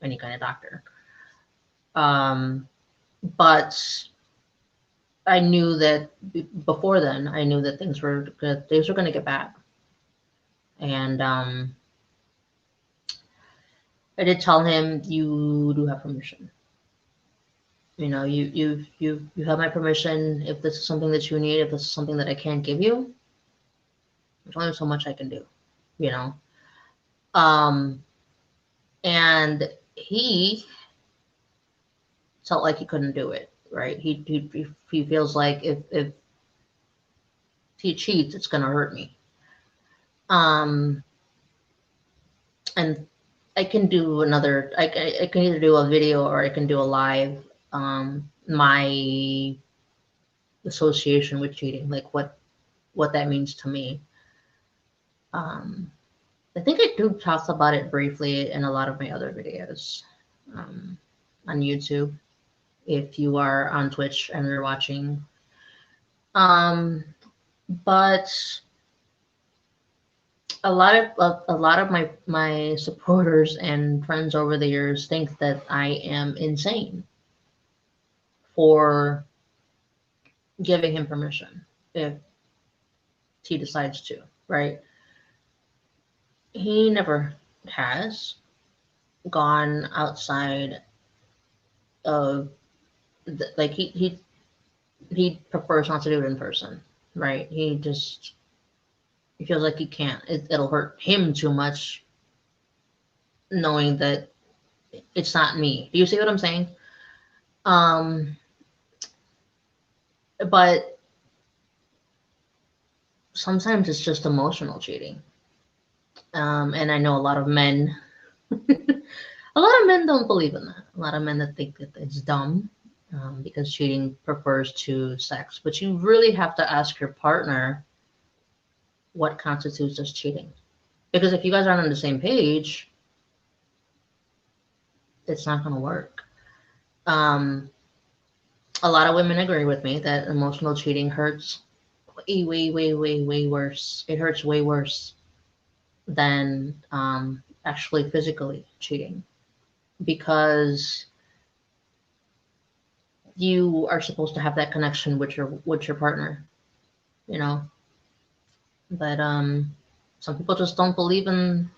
any kind of doctor. But I knew that before then, I knew that things were going to get bad. And I did tell him, you do have permission. You know, you have my permission. If this is something that you need, if this is something that I can't give you, there's only so much I can do, you know. And he felt like he couldn't do it, right? He feels like if he cheats, it's gonna hurt me. And I can do another. I can either do a video or I can do a live. My association with cheating, like what that means to me. I think I do talk about it briefly in a lot of my other videos on YouTube. If you are on Twitch and you're watching, but a lot of my supporters and friends over the years think that I am insane for giving him permission if he decides to, right? He never has gone outside of like he prefers not to do it in person, right? He feels like he can't. It'll hurt him too much knowing that it's not me. Do you see what I'm saying? But sometimes it's just emotional cheating. And I know a lot of men, a lot of men don't believe in that. A lot of men that think that it's dumb because cheating prefers to sex. But you really have to ask your partner what constitutes as cheating. Because if you guys aren't on the same page, it's not going to work. A lot of women agree with me that emotional cheating hurts way worse. It hurts way worse than actually physically cheating, because you are supposed to have that connection with your partner, you know. But some people just don't believe in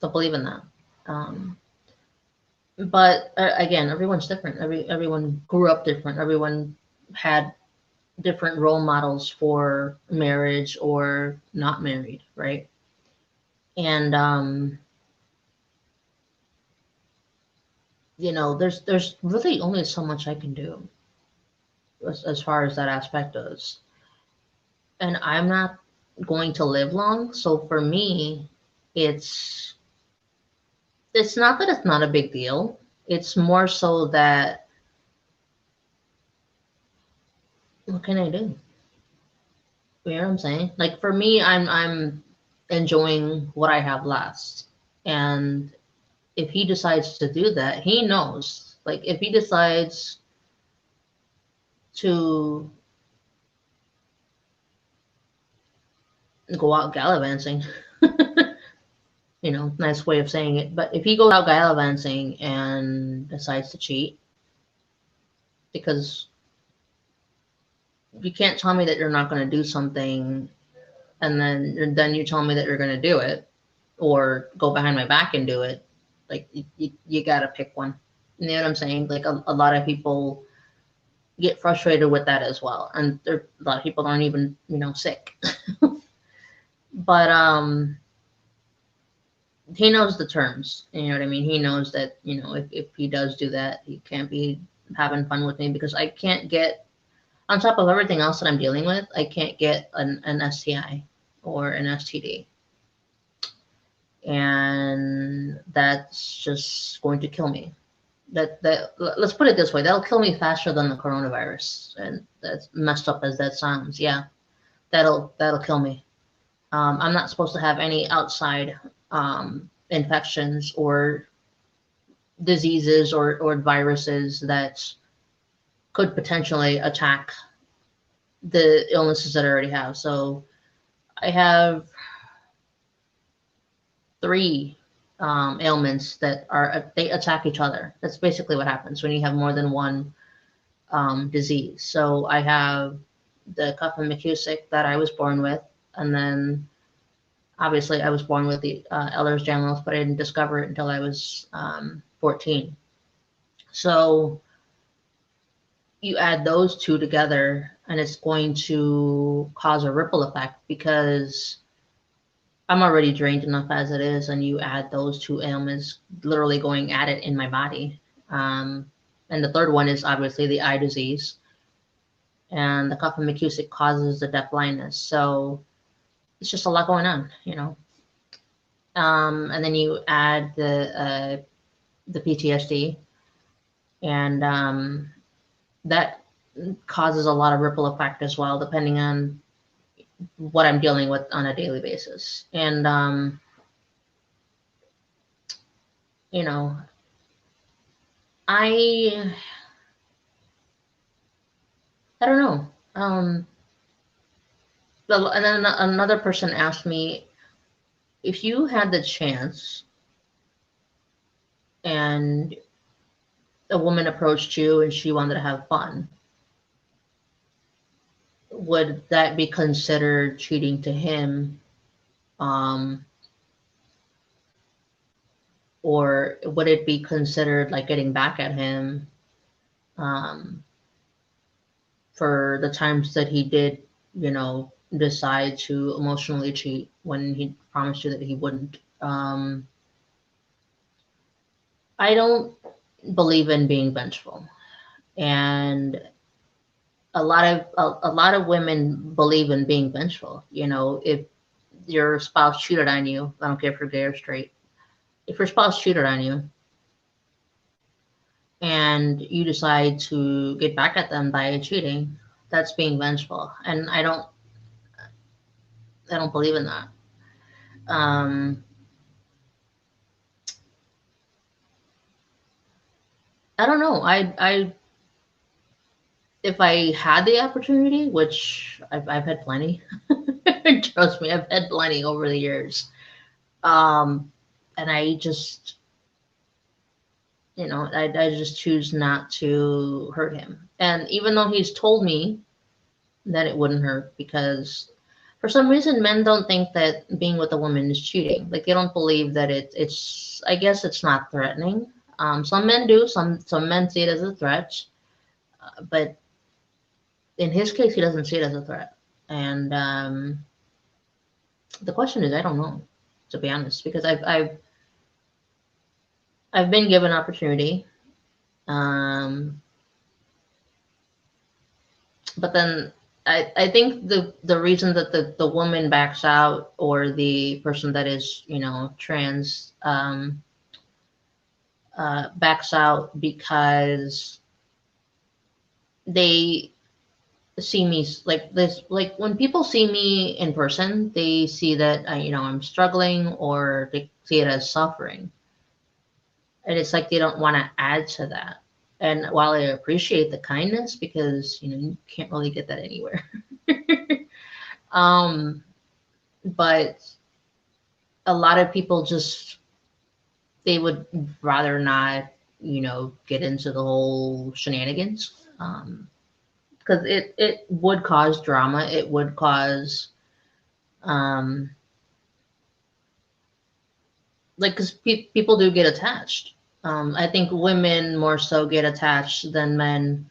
that. But again, everyone's different. Everyone grew up different. Everyone had different role models for marriage or not married, right? And you know, there's really only so much I can do as far as that aspect goes. And I'm not going to live long, so for me, it's it's not that it's not a big deal. It's more so that what can I do? You know what I'm saying? Like for me, I'm enjoying what I have left. And if he decides to do that, he knows. Like if he decides to go out gallivanting, you know, nice way of saying it. But if he goes out gallivanting and decides to cheat, because you can't tell me that you're not going to do something and then you tell me that you're going to do it or go behind my back and do it. Like you got to pick one. You know what I'm saying? Like a lot of people get frustrated with that as well. And a lot of people aren't even, you know, sick. But he knows the terms. You know what I mean? He knows that, you know, if he does do that, he can't be having fun with me because I can't get, on top of everything else that I'm dealing with, I can't get an STI or an STD. And that's just going to kill me. That let's put it this way, that'll kill me faster than the coronavirus. And that's messed up as that sounds. Yeah, that'll kill me. I'm not supposed to have any outside infections or diseases or viruses that could potentially attack the illnesses that I already have. So I have 3 ailments that they attack each other. That's basically what happens when you have more than one disease. So I have the cuff and McCusick that I was born with, and then obviously I was born with the Ehlers-Danlos, but I didn't discover it until I was 14. So you add those 2 together, and it's going to cause a ripple effect because I'm already drained enough as it is, and you add those 2 ailments literally going at it in my body. And the third one is obviously the eye disease. And the cuff and McCusick causes the deafblindness. So it's just a lot going on, you know. And then you add the PTSD, and that causes a lot of ripple effect as well, depending on what I'm dealing with on a daily basis. And you know, I don't know. And then another person asked me, if you had the chance and a woman approached you and she wanted to have fun, would that be considered cheating to him? Or would it be considered like getting back at him for the times that he did, you know, decide to emotionally cheat when he promised you that he wouldn't? I don't believe in being vengeful, and a lot of women believe in being vengeful. You know, if your spouse cheated on you, I don't care if you're gay or straight, if your spouse cheated on you and you decide to get back at them by cheating, that's being vengeful. And I don't believe in that. I don't know. I if I had the opportunity, which I've had plenty, trust me, I've had plenty over the years. And I just, you know, I just choose not to hurt him. And even though he's told me that it wouldn't hurt, because for some reason men don't think that being with a woman is cheating. Like they don't believe that it's I guess it's not threatening. Some men do. Some men see it as a threat, but in his case, he doesn't see it as a threat. And the question is, I don't know. to be honest, because I've been given opportunity, but then I think the reason that the woman backs out, or the person that is, you know, trans, backs out because they see me like this. Like when people see me in person, they see that you know, I'm struggling, or they see it as suffering, and it's like they don't want to add to that. And while I appreciate the kindness, because you know, you can't really get that anywhere, um, but a lot of people just, they would rather not, you know, get into the whole shenanigans, because it would cause drama. It would cause, um, like, because people do get attached. I think women more so get attached than men,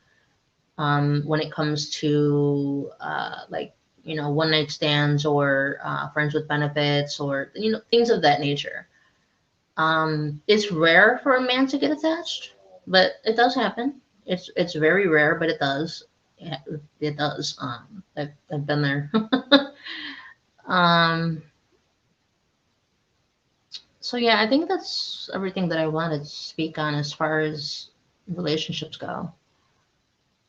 when it comes to like, you know, one night stands, or friends with benefits, or you know, things of that nature. It's rare for a man to get attached, but it does happen. It's very rare, but it does. Yeah, it does. I've been there. um, so yeah, I think that's everything that I wanted to speak on as far as relationships go.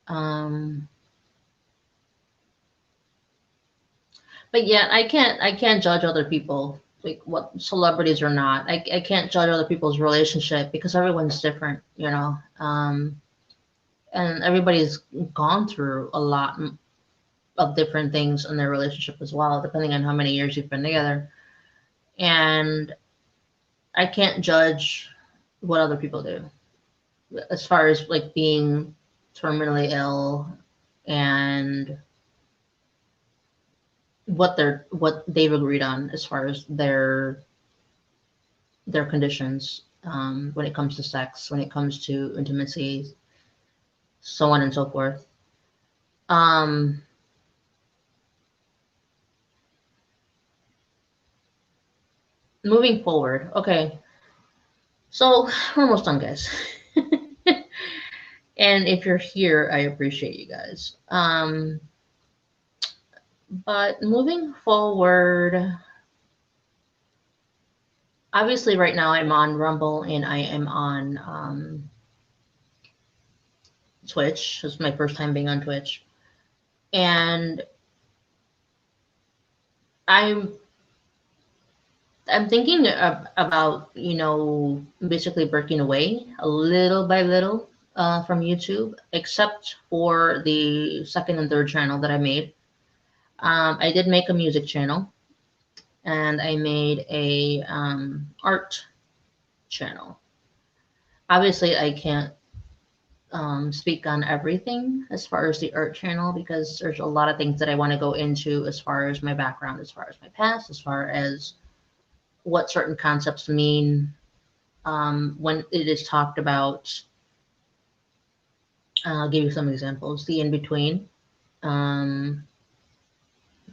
Um, but yeah, I can't judge other people, like what celebrities or not. I can't judge other people's relationship, because everyone's different, you know. And everybody's gone through a lot of different things in their relationship as well, depending on how many years you've been together. And I can't judge what other people do as far as like being terminally ill, and what they've agreed on as far as their conditions, when it comes to sex, when it comes to intimacy, so on and so forth. Um, moving forward, okay. So we're almost done, guys. And if you're here, I appreciate you guys. But moving forward, obviously right now I'm on Rumble, and I am on Twitch. This is my first time being on Twitch. And I'm I'm thinking about, you know, basically breaking away a little by little from YouTube, except for the second and third channel that I made. I did make a music channel, and I made a art channel. Obviously, I can't speak on everything as far as the art channel, because there's a lot of things that I want to go into as far as my background, as far as my past, as far as what certain concepts mean, when it is talked about. I'll give you some examples. The in-between, um,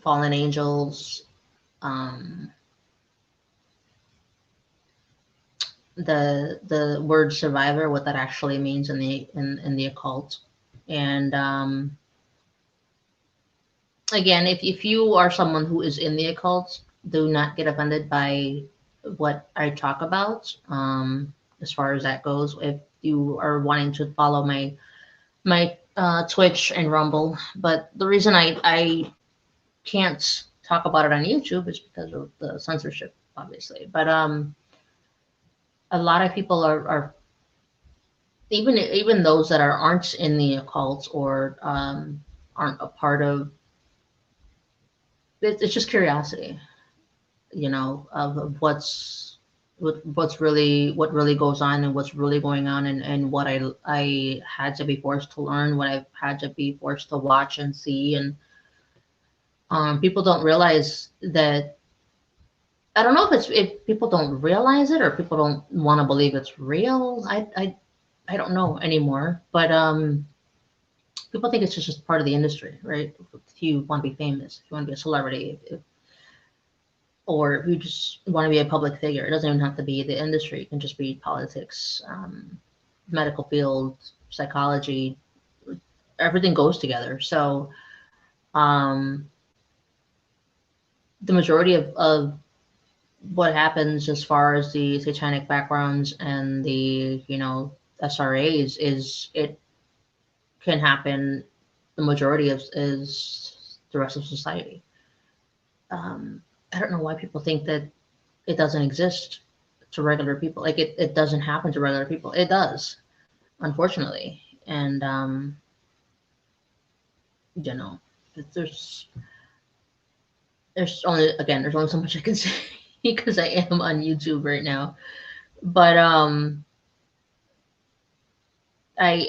fallen angels, um, the word survivor, what that actually means in the occult. And again, if you are someone who is in the occult, do not get offended by what I talk about, as far as that goes. If you are wanting to follow my Twitch and Rumble, but the reason I can't talk about it on YouTube is because of the censorship, obviously. But a lot of people are even those that aren't in the occult, or aren't a part of it. It's just curiosity, you know, of what really goes on, and what's really going on, and what I had to be forced to learn, what I've had to be forced to watch and see. And people don't realize that. I don't know if people don't realize it, or people don't want to believe it's real. I don't know anymore. But people think it's just part of the industry, right? If you want to be famous, if you want to be a celebrity, or if you just want to be a public figure, it doesn't even have to be the industry. It can just be politics, medical field, psychology. Everything goes together. So um, the majority of what happens as far as the satanic backgrounds and the, SRAs is it can happen. The majority of is the rest of society. I don't know why people think that it doesn't exist to regular people. Like it doesn't happen to regular people. It does, unfortunately. And you know, there's there's only so much I can say because I am on YouTube right now. But I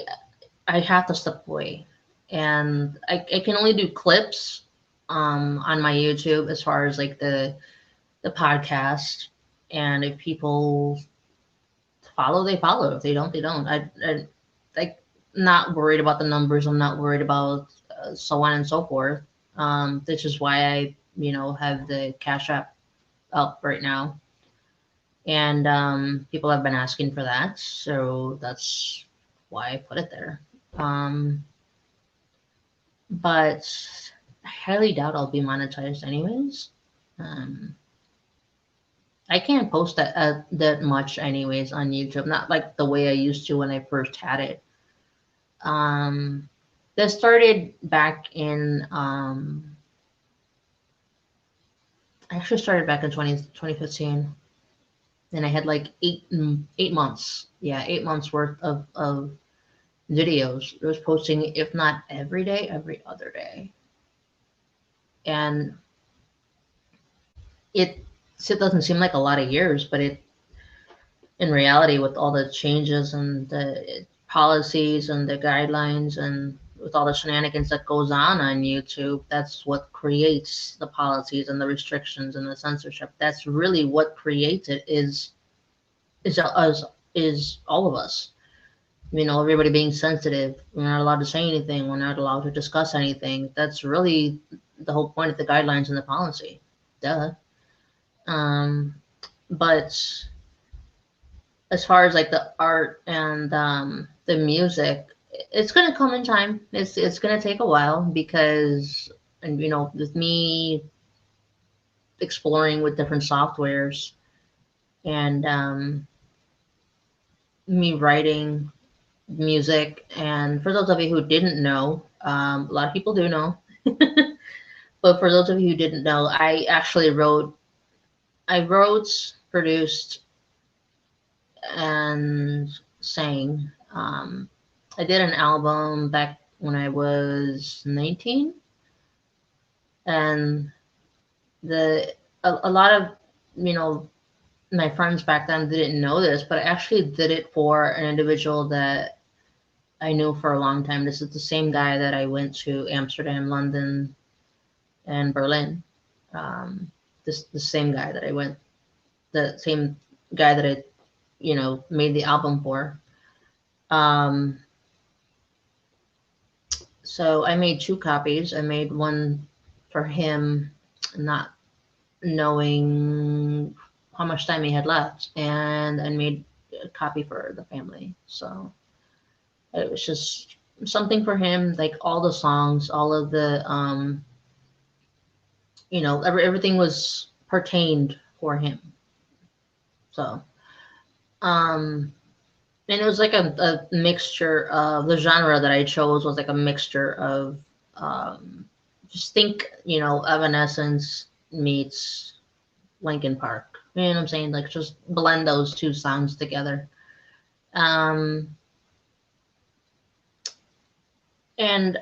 I have to step away, and I can only do clips on my YouTube as far as like the podcast. And if people follow, they follow. If they don't, they don't. I like not worried about the numbers. I'm not worried about so on and so forth. This is why I have the Cash App up right now, and people have been asking for that, so that's why I put it there. But I highly doubt I'll be monetized anyways. Um, I can't post that much anyways on YouTube, not like the way I used to when I first had it. Um, that started back in I actually started back in 2015, and I had like 8 months. Yeah, 8 months worth of videos. I was posting, if not every day, every other day. And it doesn't seem like a lot of years, but it in reality, with all the changes and the policies and the guidelines and with all the shenanigans that goes on YouTube, that's what creates the policies and the restrictions and the censorship. That's really what creates it is us, is all of us. Everybody being sensitive. We're not allowed to say anything. We're not allowed to discuss anything. That's really the whole point of the guidelines and the policy. Duh. But as far as like the art and the music, it's gonna come in time. It's gonna take a while because, and with me exploring with different softwares and me writing music. And for those of you who didn't know, a lot of people do know, but for those of you who didn't know, I actually wrote, produced, and sang. I did an album back when I was 19, and a lot of my friends back then didn't know this, but I actually did it for an individual that I knew for a long time. This is the same guy that I went to Amsterdam, London, and Berlin. The same guy that I went, the same guy that I, made the album for. So I made 2 copies. I made one for him, not knowing how much time he had left, and I made a copy for the family. So it was just something for him, like all the songs, all of the, everything was pertained for him. So, and it was like a mixture of the genre that I chose was like a mixture of, just think, Evanescence meets Linkin Park. You know what I'm saying? Like just blend those 2 sounds together. And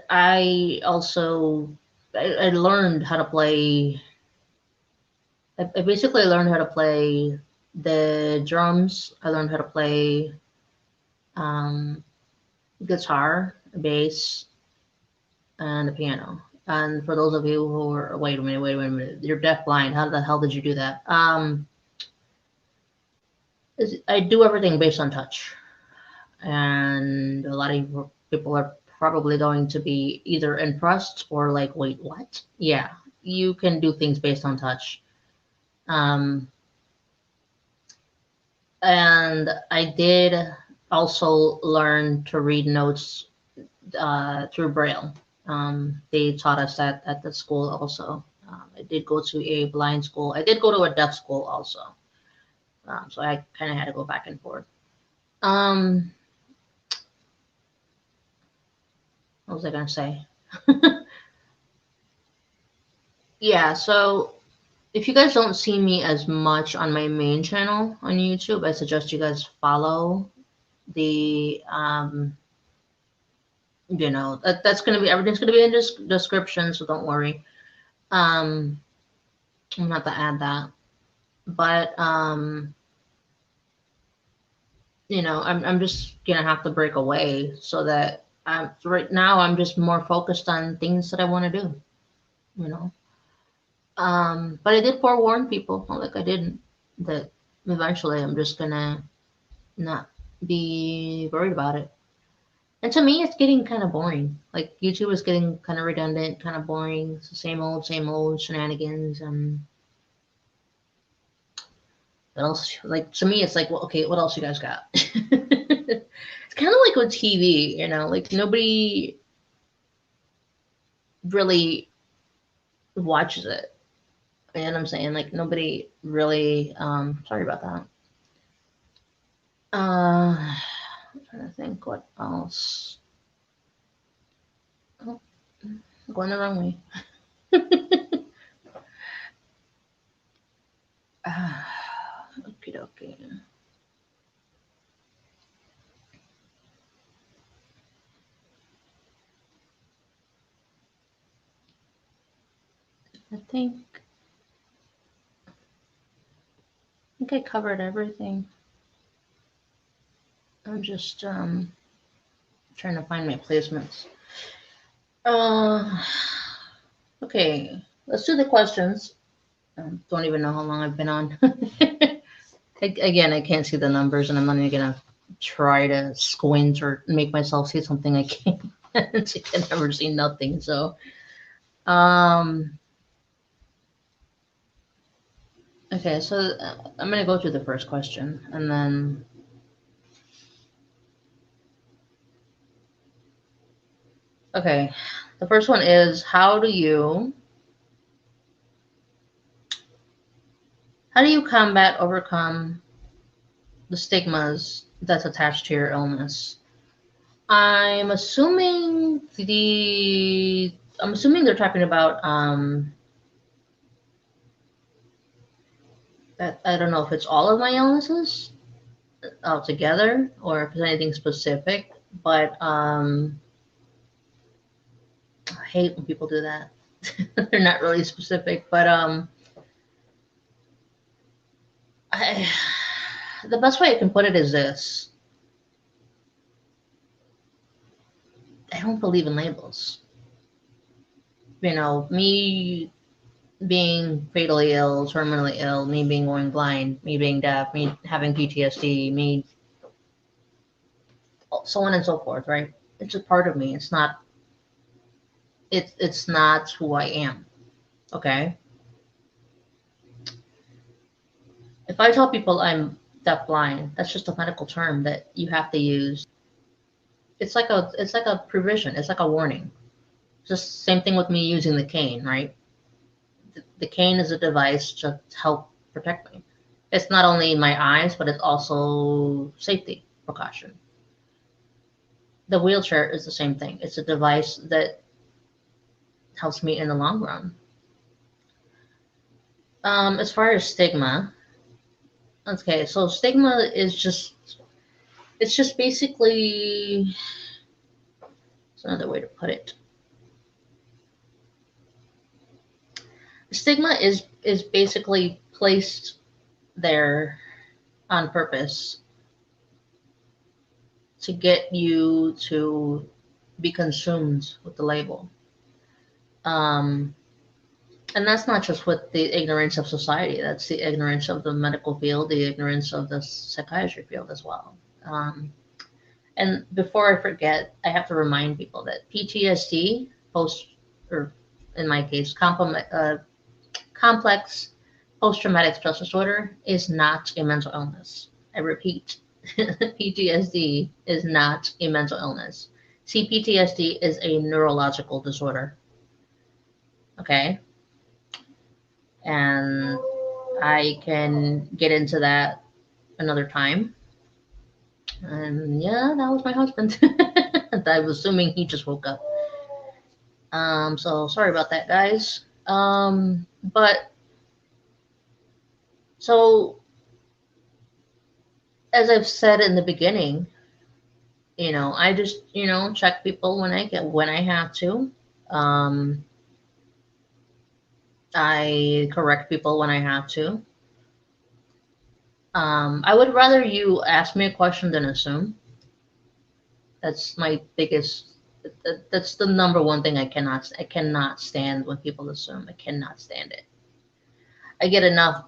I also, I learned how to play, I basically learned how to play the drums. I learned how to play guitar, bass, and the piano. And for those of you who are, wait a minute, you're deafblind. How the hell did you do that? I do everything based on touch. And a lot of people are probably going to be either impressed or like, wait, what? Yeah, you can do things based on touch. Um, and I did also learn to read notes through Braille. They taught us that at the school also. I did go to a blind school. I did go to a deaf school also. So I kind of had to go back and forth. What was I gonna say? Yeah, so if you guys don't see me as much on my main channel on YouTube, I suggest you guys follow the that's gonna be, everything's gonna be in this description, so don't worry. I'm gonna have to add that. But I'm just gonna have to break away so that right now I'm just more focused on things that I want to do, you know. But I did forewarn people, like I didn't, that eventually I'm just gonna not be worried about it. And to me, it's getting kind of boring. Like YouTube is getting kind of redundant, kind of boring. It's the same old shenanigans. What else? Like to me, it's like, well, okay, what else you guys got? It's kind of like with TV, like nobody really watches it. You know what I'm saying? Like nobody really. Sorry about that. I'm trying to think what else. Oh, I'm going the wrong way. Okie dokie. I think I covered everything. I'm just trying to find my placements. Okay, let's do the questions. Don't even know how long I've been on. Again, I can't see the numbers, and I'm not even gonna try to squint or make myself see something I can't. I can never see nothing. So, okay, so I'm gonna go through the first question, and then. Okay, the first one is how do you overcome the stigmas that's attached to your illness? I'm assuming they're talking about I don't know if it's all of my illnesses altogether or if it's anything specific, but I hate when people do that. They're not really specific, but the best way I can put it is this. I don't believe in labels. Me being fatally ill, terminally ill, me being going blind, me being deaf, me having PTSD, me, so on and so forth, right? It's a part of me. It's not who I am. Okay? If I tell people I'm deaf blind, that's just a medical term that you have to use. It's like a provision. It's like a warning. Just same thing with me using the cane, right? The cane is a device to help protect me. It's not only my eyes, but it's also safety precaution. The wheelchair is the same thing. It's a device that helps me in the long run. As far as stigma, okay, so stigma is just basically, it's another way to put it. Stigma is basically placed there on purpose to get you to be consumed with the label. And that's not just with the ignorance of society. That's the ignorance of the medical field, the ignorance of the psychiatry field as well. And before I forget, I have to remind people that PTSD, or in my case, complex post-traumatic stress disorder is not a mental illness. I repeat, PTSD is not a mental illness. CPTSD is a neurological disorder. Okay? And I can get into that another time. And yeah, that was my husband. I'm assuming he just woke up. So sorry about that, guys. But so as I've said in the beginning, you know, I just, you know, check people when I have to. I correct people when I have to. I would rather you ask me a question than assume. That's my biggest. That's the number one thing I cannot stand when people assume. I cannot stand it. I get enough,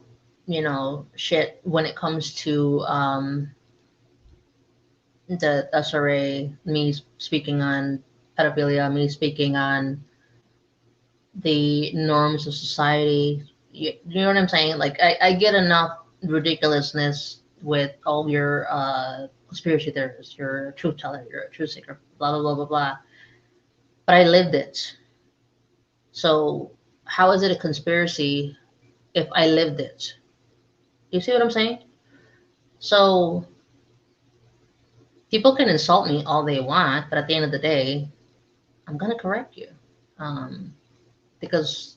you know, shit when it comes to the SRA, me speaking on pedophilia, me speaking on the norms of society. You know what I'm saying? Like, I get enough ridiculousness with all your conspiracy theorists, you're a truth teller, you're a truth seeker, blah, blah, blah, blah, blah. But I lived it. So how is it a conspiracy if I lived it? You see what I'm saying? So people can insult me all they want, but at the end of the day, I'm going to correct you. Because,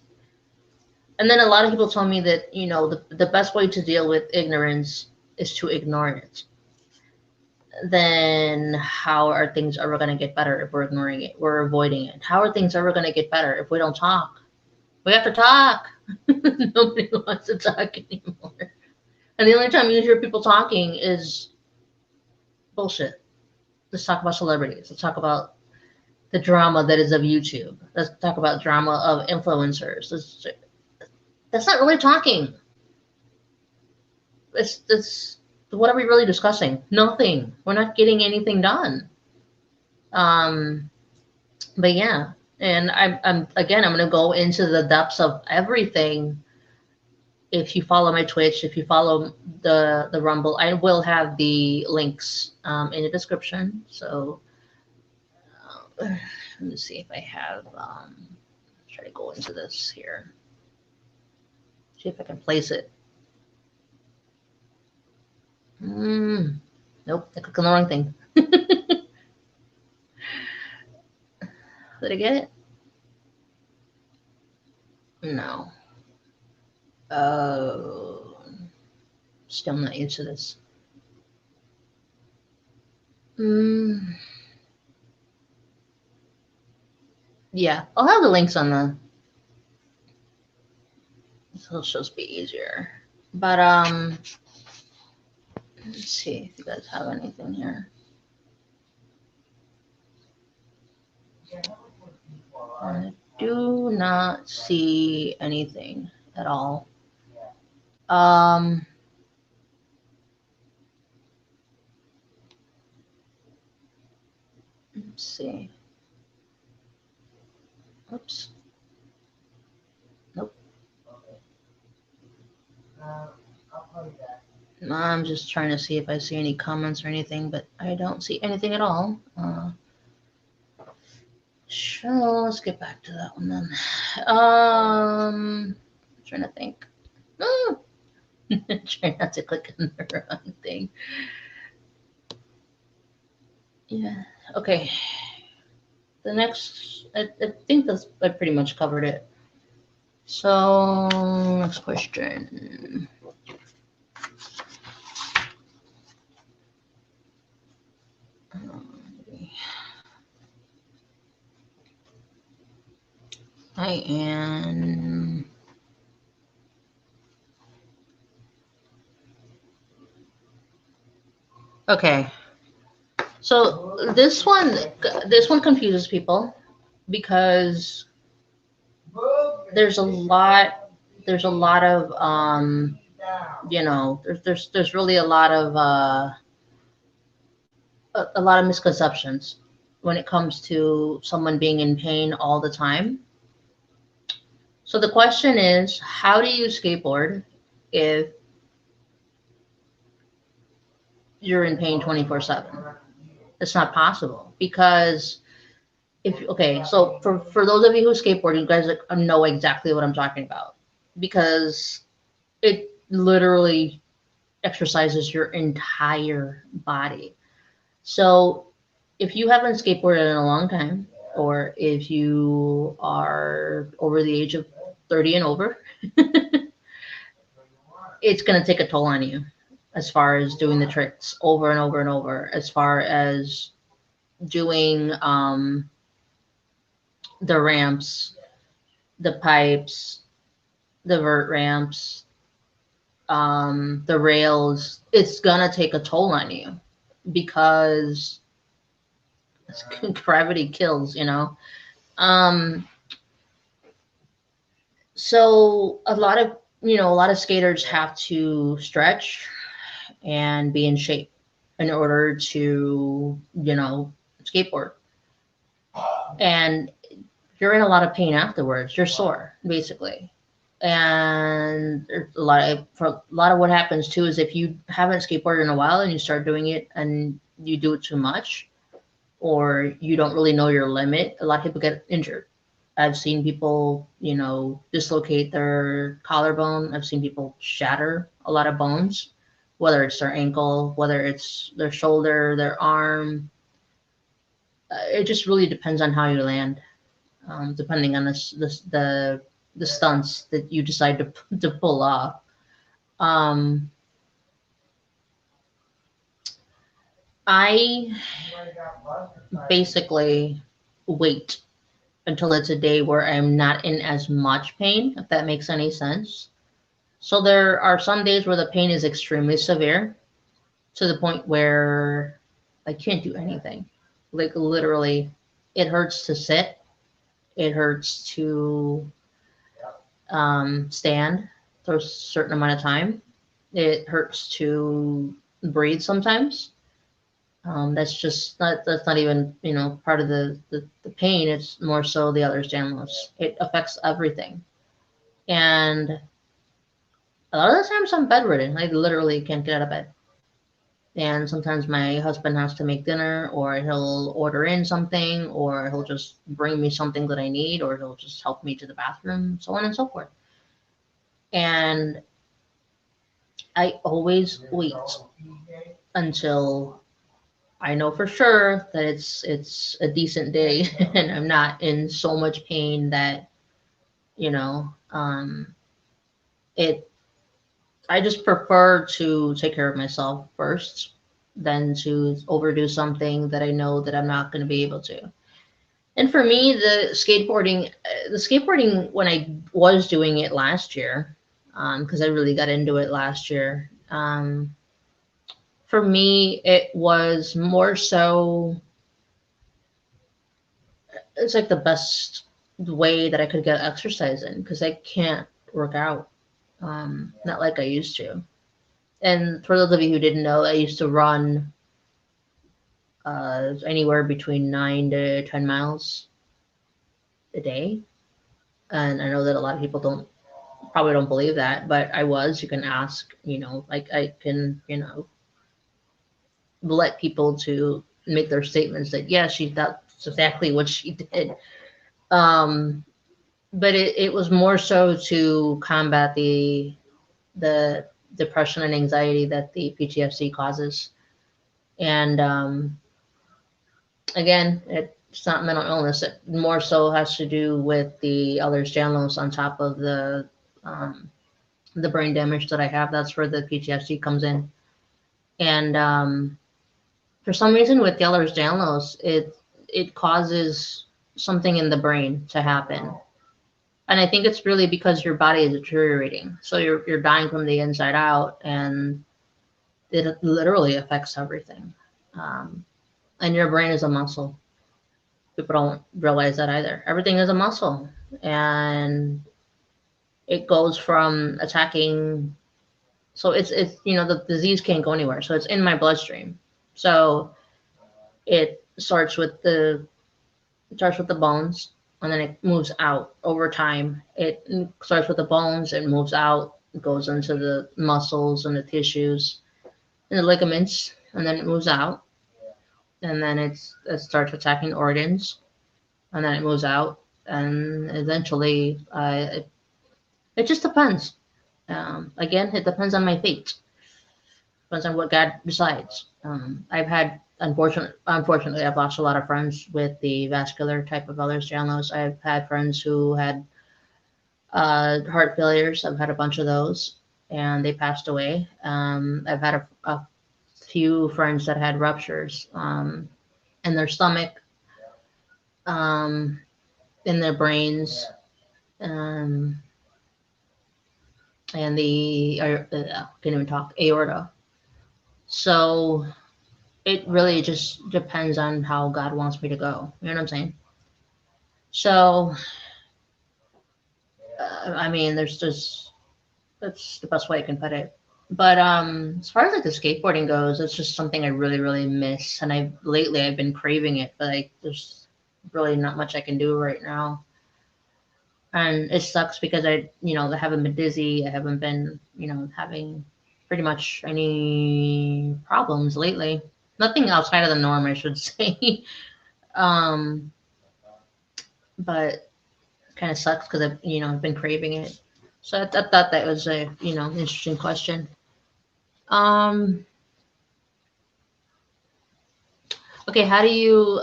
and then a lot of people tell me that, you know, the best way to deal with ignorance is to ignore it. Then how are things ever going to get better if we're ignoring it? We're avoiding it. How are things ever going to get better if we don't talk? We have to talk. Nobody wants to talk anymore. And the only time you hear people talking is bullshit. Let's talk about celebrities. Let's talk about the drama that is of YouTube. Let's talk about drama of influencers. That's not really talking. It's what are we really discussing? Nothing. We're not getting anything done. But yeah, and I'm going to go into the depths of everything. If you follow my Twitch, if you follow the Rumble, I will have the links in the description. So let me see if I have. Try to go into this here. See if I can place it. Nope, I clicked on the wrong thing. Did I get it? No. Oh, still not into this. Yeah, I'll have the links on the. So it'll just be easier. But let's see if you guys have anything here. I do not see anything at all. Let's see. Oops. Nope. I'm just trying to see if I see any comments or anything, but I don't see anything at all. Sure, let's get back to that one then. Trying to think. Try not to click on the wrong thing. Yeah. Okay. The next, I think I pretty much covered it. So next question. I am. Okay. So this one confuses people because there's a lot of you know, there's really a lot of misconceptions when it comes to someone being in pain all the time. So the question is, how do you skateboard if you're in pain 24/7. It's not possible because so for those of you who skateboard, you guys know exactly what I'm talking about because it literally exercises your entire body. So if you haven't skateboarded in a long time, or if you are over the age of 30 and over, it's going to take a toll on you as far as doing the tricks over and over and over, as far as doing the ramps, the pipes, the vert ramps, the rails. It's going to take a toll on you because gravity kills, you know. So a lot of skaters have to stretch and be in shape in order to, skateboard. And you're in a lot of pain afterwards. You're sore, basically. And a lot of what happens too is if you haven't skateboarded in a while and you start doing it and you do it too much, or you don't really know your limit, a lot of people get injured. I've seen people, dislocate their collarbone. I've seen people shatter a lot of bones, whether it's their ankle, whether it's their shoulder, their arm. It just really depends on how you land, depending on the stunts that you decide to pull off. I basically wait until it's a day where I'm not in as much pain, if that makes any sense. So there are some days where the pain is extremely severe to the point where I can't do anything. Like literally, it hurts to sit. It hurts to stand for a certain amount of time. It hurts to breathe sometimes. That's not even, part of the pain. It's more so the EhlersDanlos. It affects everything. And a lot of the times I'm bedridden. I literally can't get out of bed. And sometimes my husband has to make dinner, or he'll order in something, or he'll just bring me something that I need, or he'll just help me to the bathroom, so on and so forth. And I always wait until I know for sure that it's a decent day and I'm not in so much pain that, I just prefer to take care of myself first than to overdo something that I know that I'm not going to be able to. And for me, the skateboarding when I was doing it last year, because I really got into it last year, for me, it was more so, it's like the best way that I could get exercise in because I can't work out, not like I used to. And for those of you who didn't know, I used to run anywhere between 9 to 10 miles a day. And I know that a lot of people probably don't believe that, but I was. You can ask, I can, let people to make their statements that, yeah, that's exactly what she did. But it was more so to combat the depression and anxiety that the PTSD causes. And again, it's not mental illness. It more so has to do with the EhlersDanlos on top of the brain damage that I have. That's where the PTSD comes in. And for some reason with the EhlersDanlos, it causes something in the brain to happen. And I think it's really because your body is deteriorating. So you're dying from the inside out, and it literally affects everything. And your brain is a muscle. People don't realize that either. Everything is a muscle. And it goes from attacking. So it's the disease can't go anywhere. So it's in my bloodstream. So it starts with the bones, and then it moves out over time. It starts with the bones, it moves out It goes into the muscles and the tissues and the ligaments, and then it moves out, and then it starts attacking organs, and then it moves out, and eventually, it just depends. Again, it depends on my fate. Depends on what God decides. I've had unfortunately, I've lost a lot of friends with the vascular type of Ehlers-Danlos. I've had friends who had heart failures. I've had a bunch of those, and they passed away. I've had a few friends that had ruptures in their stomach, um, in their brains, um, and the can't even talk aorta. So it really just depends on how God wants me to go. You know what I'm saying? So I mean, there's just that's the best way I can put it. But as far as like the skateboarding goes, it's just something I really, really miss, and I've been craving it, but like there's really not much I can do right now, and it sucks because I haven't been dizzy, I haven't been, having pretty much any problems lately. Nothing outside of the norm, I should say. um, but kind of sucks because I've been craving it. So I thought that was a interesting question. Um, okay, how do you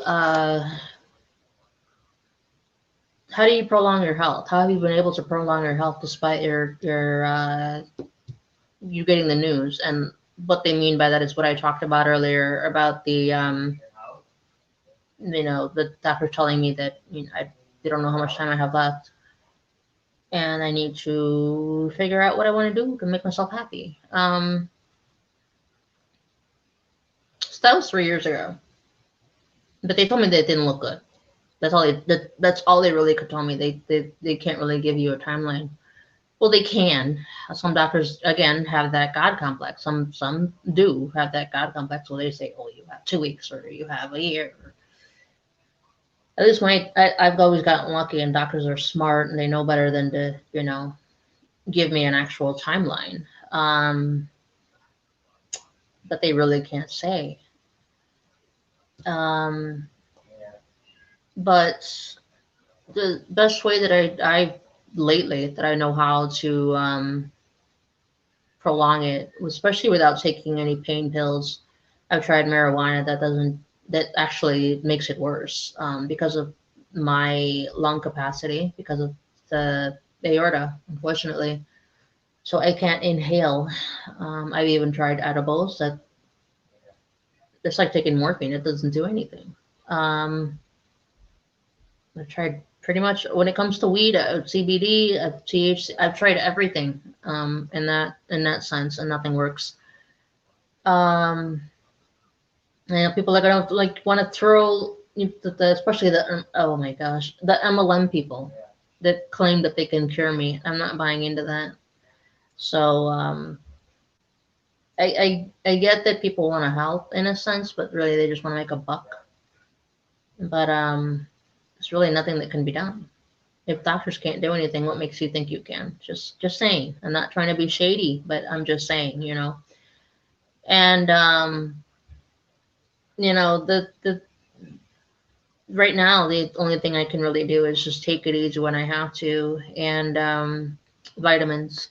prolong your health? How have you been able to prolong your health despite you getting the news? And what they mean by that is what I talked about earlier about the doctor telling me that they don't know how much time I have left, and I need to figure out what I want to do to make myself happy. So that was 3 years ago, but they told me that it didn't look good. That's all they really could tell me. They can't really give you a timeline. Well, they can. Some doctors again have that God complex. Some do have that God complex where they say, "Oh, you have 2 weeks, or you have a year." At least I've always gotten lucky, and doctors are smart and they know better than to give me an actual timeline. But they really can't say. Um, but the best way that I lately that I know how to prolong it, especially without taking any pain pills. I've tried marijuana. That actually makes it worse because of my lung capacity, because of the aorta, unfortunately. So I can't inhale. I've even tried edibles. It's like taking morphine. It doesn't do anything. I've tried pretty much when it comes to weed, CBD, THC. I've tried everything in that sense, and nothing works. Um, people are gonna like want to throw especially the oh my gosh, the MLM people that claim that they can cure me. I'm not buying into that. So I get that people want to help in a sense, but really they just want to make a buck. But there's really nothing that can be done. If doctors can't do anything, what makes you think you can? Just saying. I'm not trying to be shady, but I'm just saying, And the right now the only thing I can really do is just take it easy when I have to, and vitamins.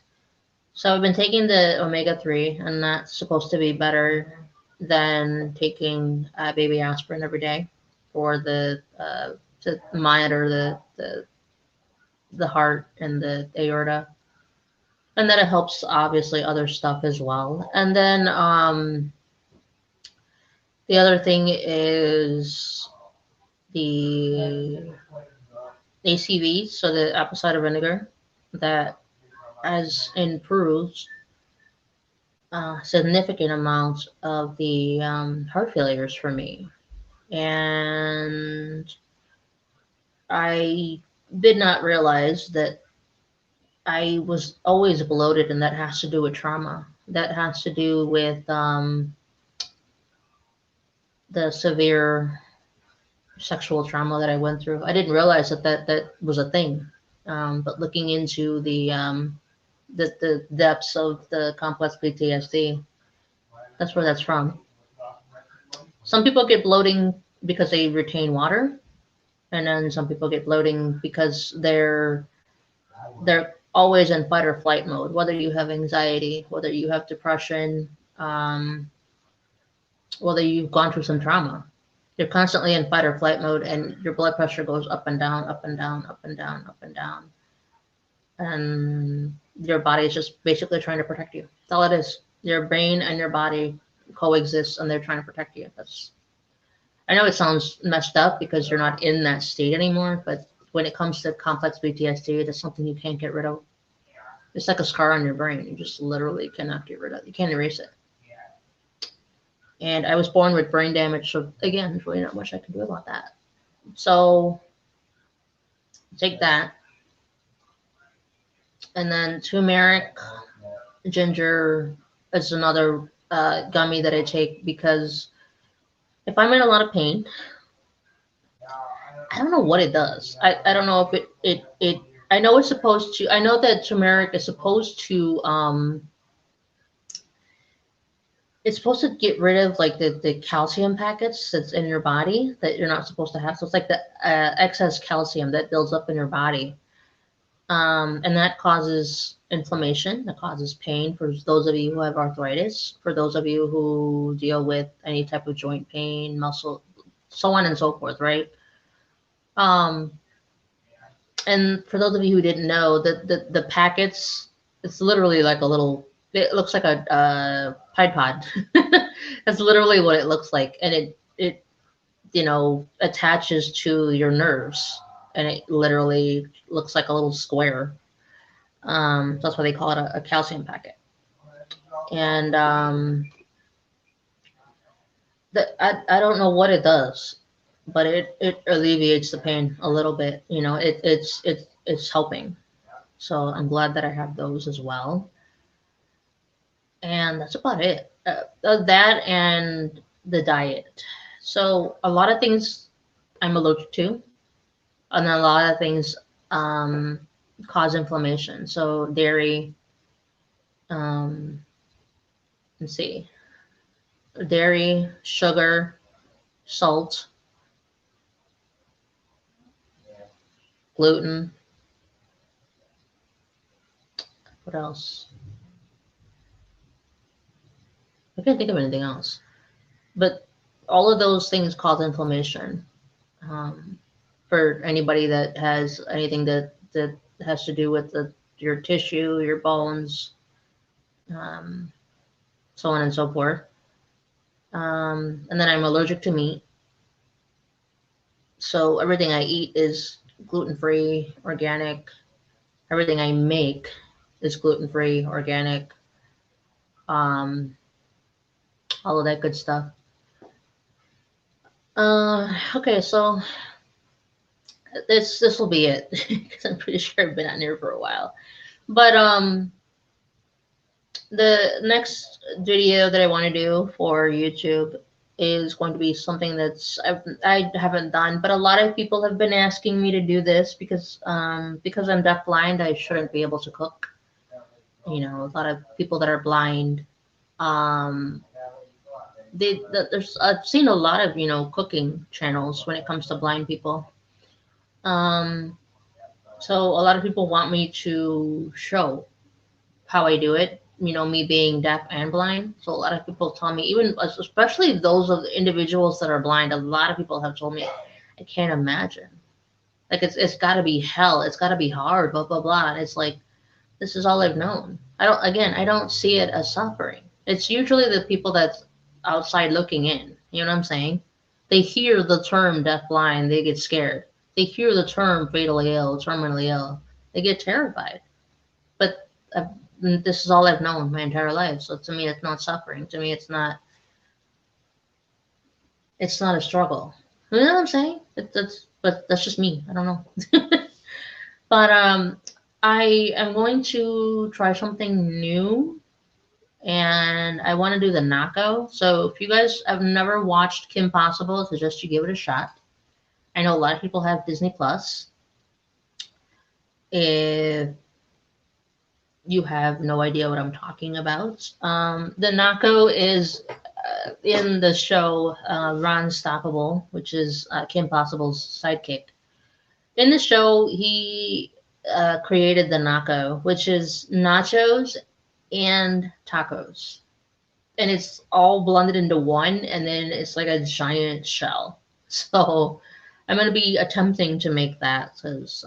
So I've been taking the omega-3, and that's supposed to be better than taking baby aspirin every day for to monitor the heart and the aorta, and then it helps obviously other stuff as well. And then the other thing is the ACV, so the apple cider vinegar, that has improved significant amounts of the heart failures for me. And I did not realize that I was always bloated, and that has to do with trauma. That has to do with the severe sexual trauma that I went through. I didn't realize that was a thing. But looking into the the depths of the complex PTSD. That's where that's from. Some people get bloating because they retain water, and then some people get bloating because they're always in fight or flight mode. Whether you have anxiety, whether you have depression, whether you've gone through some trauma, you're constantly in fight or flight mode, and your blood pressure goes up and down, up and down, up and down, up and down, and your body is just basically trying to protect you. That's all it is. Your brain and your body coexist, and they're trying to protect you. I know it sounds messed up because you're not in that state anymore, but when it comes to complex PTSD, that's something you can't get rid of. It's like a scar on your brain. You just literally cannot get rid of it. You can't erase it. And I was born with brain damage, so again, there's really not much I can do about that. So take that. And then turmeric, ginger is another gummy that I take because if I'm in a lot of pain, I don't know what it does. I don't know if it I know it's supposed to, I know that turmeric is supposed to it's supposed to get rid of like the calcium packets that's in your body that you're not supposed to have. So it's like the excess calcium that builds up in your body. And that causes inflammation, that causes pain for those of you who have arthritis, for those of you who deal with any type of joint pain, muscle, so on and so forth, right? And for those of you who didn't know, the packets, it's literally like a little, it looks like a Tide Pod. That's literally what it looks like. And it you know, attaches to your nerves. And it literally looks like a little square. That's why they call it a calcium packet. And I don't know what it does, but it alleviates the pain a little bit. You know, it's helping. So I'm glad that I have those as well. And that's about it. That and the diet. So a lot of things I'm allergic to, and a lot of things cause inflammation. So dairy, let's see, dairy, sugar, salt, gluten. What else? I can't think of anything else. But all of those things cause inflammation. For anybody that has anything that has to do with your tissue, your bones, so on and so forth. And then I'm allergic to meat. So everything I eat is gluten-free, organic. Everything I make is gluten-free, organic. All of that good stuff. Okay, so this will be it because I'm pretty sure I've been on here for a while. But the next video that I want to do for YouTube is going to be something that's I haven't done, but a lot of people have been asking me to do this because I'm deafblind, I shouldn't be able to cook. You know, a lot of people that are blind, there's I've seen a lot of, you know, cooking channels when it comes to blind people. So a lot of people want me to show how I do it, you know, me being deaf and blind. So a lot of people tell me, even especially those of the individuals that are blind, a lot of people have told me, I can't imagine. Like it's got to be hell. It's got to be hard, blah, blah, blah. And it's like, this is all I've known. I don't see it as suffering. It's usually the people that's outside looking in. You know what I'm saying? They hear the term deafblind, they get scared. They hear the term fatally ill, terminally ill, they get terrified. But this is all I've known my entire life. So to me, it's not suffering. To me, it's not a struggle. You know what I'm saying? But that's just me. I don't know. But I am going to try something new. And I want to do the knockout. So if you guys have never watched Kim Possible, I suggest you give it a shot. I know a lot of people have Disney Plus. If you have no idea what I'm talking about. The Nako is in the show Ron Stoppable, which is Kim Possible's sidekick. In the show, he created the Nako, which is nachos and tacos. And it's all blended into one, and then it's like a giant shell. So I'm going to be attempting to make that because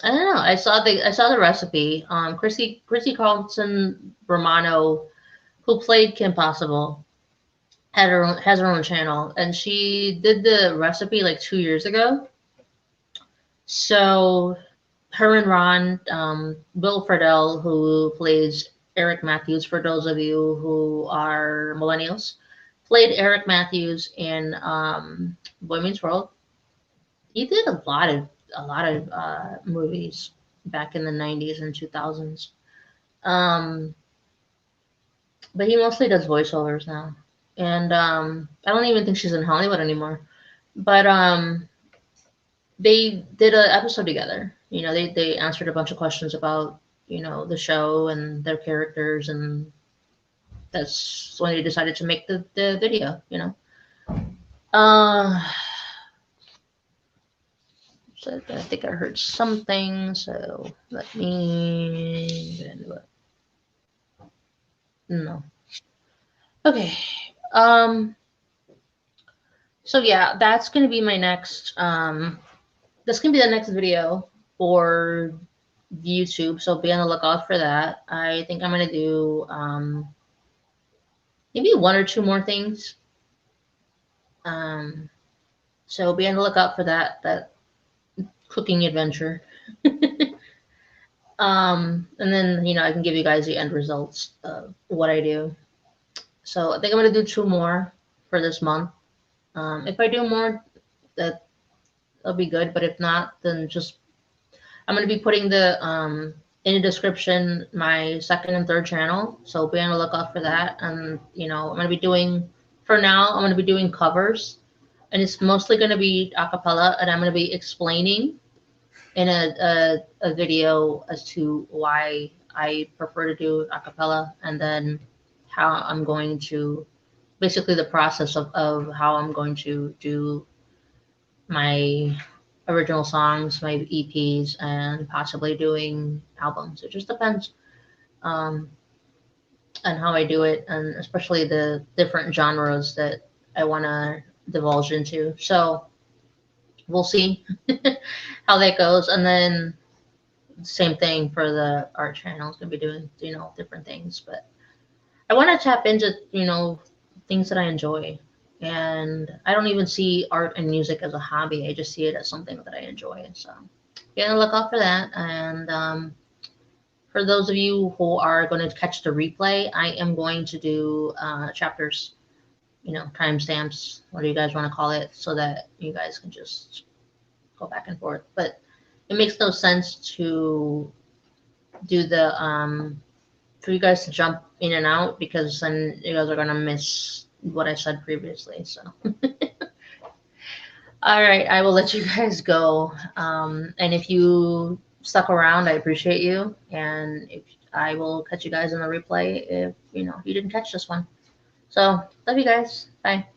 I don't know. I saw the recipe. Chrissy Carlson Romano, who played Kim Possible, has her own channel, and she did the recipe like 2 years ago. So her and Ron, Bill Friedle, who plays Eric Matthews, for those of you who are millennials, played Eric Matthews in Boy Meets World. He did a lot of movies back in the 90s and 2000s. But he mostly does voiceovers now. And I don't even think she's in Hollywood anymore. But they did an episode together. You know, they answered a bunch of questions about, you know, the show and their characters, and that's when they decided to make the video, you know. So I think I heard something, so let me get into it. No. Okay. So yeah, that's gonna be my next that's gonna be the next video for YouTube, so be on the lookout for that. I think I'm gonna do maybe 1 or 2 more things. So be on the lookout for that cooking adventure. And then, you know, I can give you guys the end results of what I do. So I think I'm gonna do 2 more for this month. If I do more, that'll be good. But if not, then just I'm gonna be putting the in the description my second and third channel. So be on the lookout for that. And you know, I'm gonna be doing, for now, I'm gonna be doing covers, and it's mostly gonna be a cappella, and I'm gonna be explaining in a video as to why I prefer to do a cappella, and then how I'm going to, basically the process of how I'm going to do my original songs, my EPs, and possibly doing albums. It just depends on how I do it, and especially the different genres that I want to divulge into. So we'll see how that goes. And then same thing for the art channel. It's going to be doing, you know, different things. But I want to tap into, you know, things that I enjoy. And I don't even see art and music as a hobby. I just see it as something that I enjoy. So be on the lookout for that. And for those of you who are going to catch the replay, I am going to do chapters, you know, timestamps, whatever you guys want to call it, so that you guys can just go back and forth. But it makes no sense to do the for you guys to jump in and out, because then you guys are gonna miss what I said previously. So all right, I will let you guys go. And if you stuck around, I appreciate you. And if I will catch you guys in the replay if, you know, you didn't catch this one. So love you guys. Bye.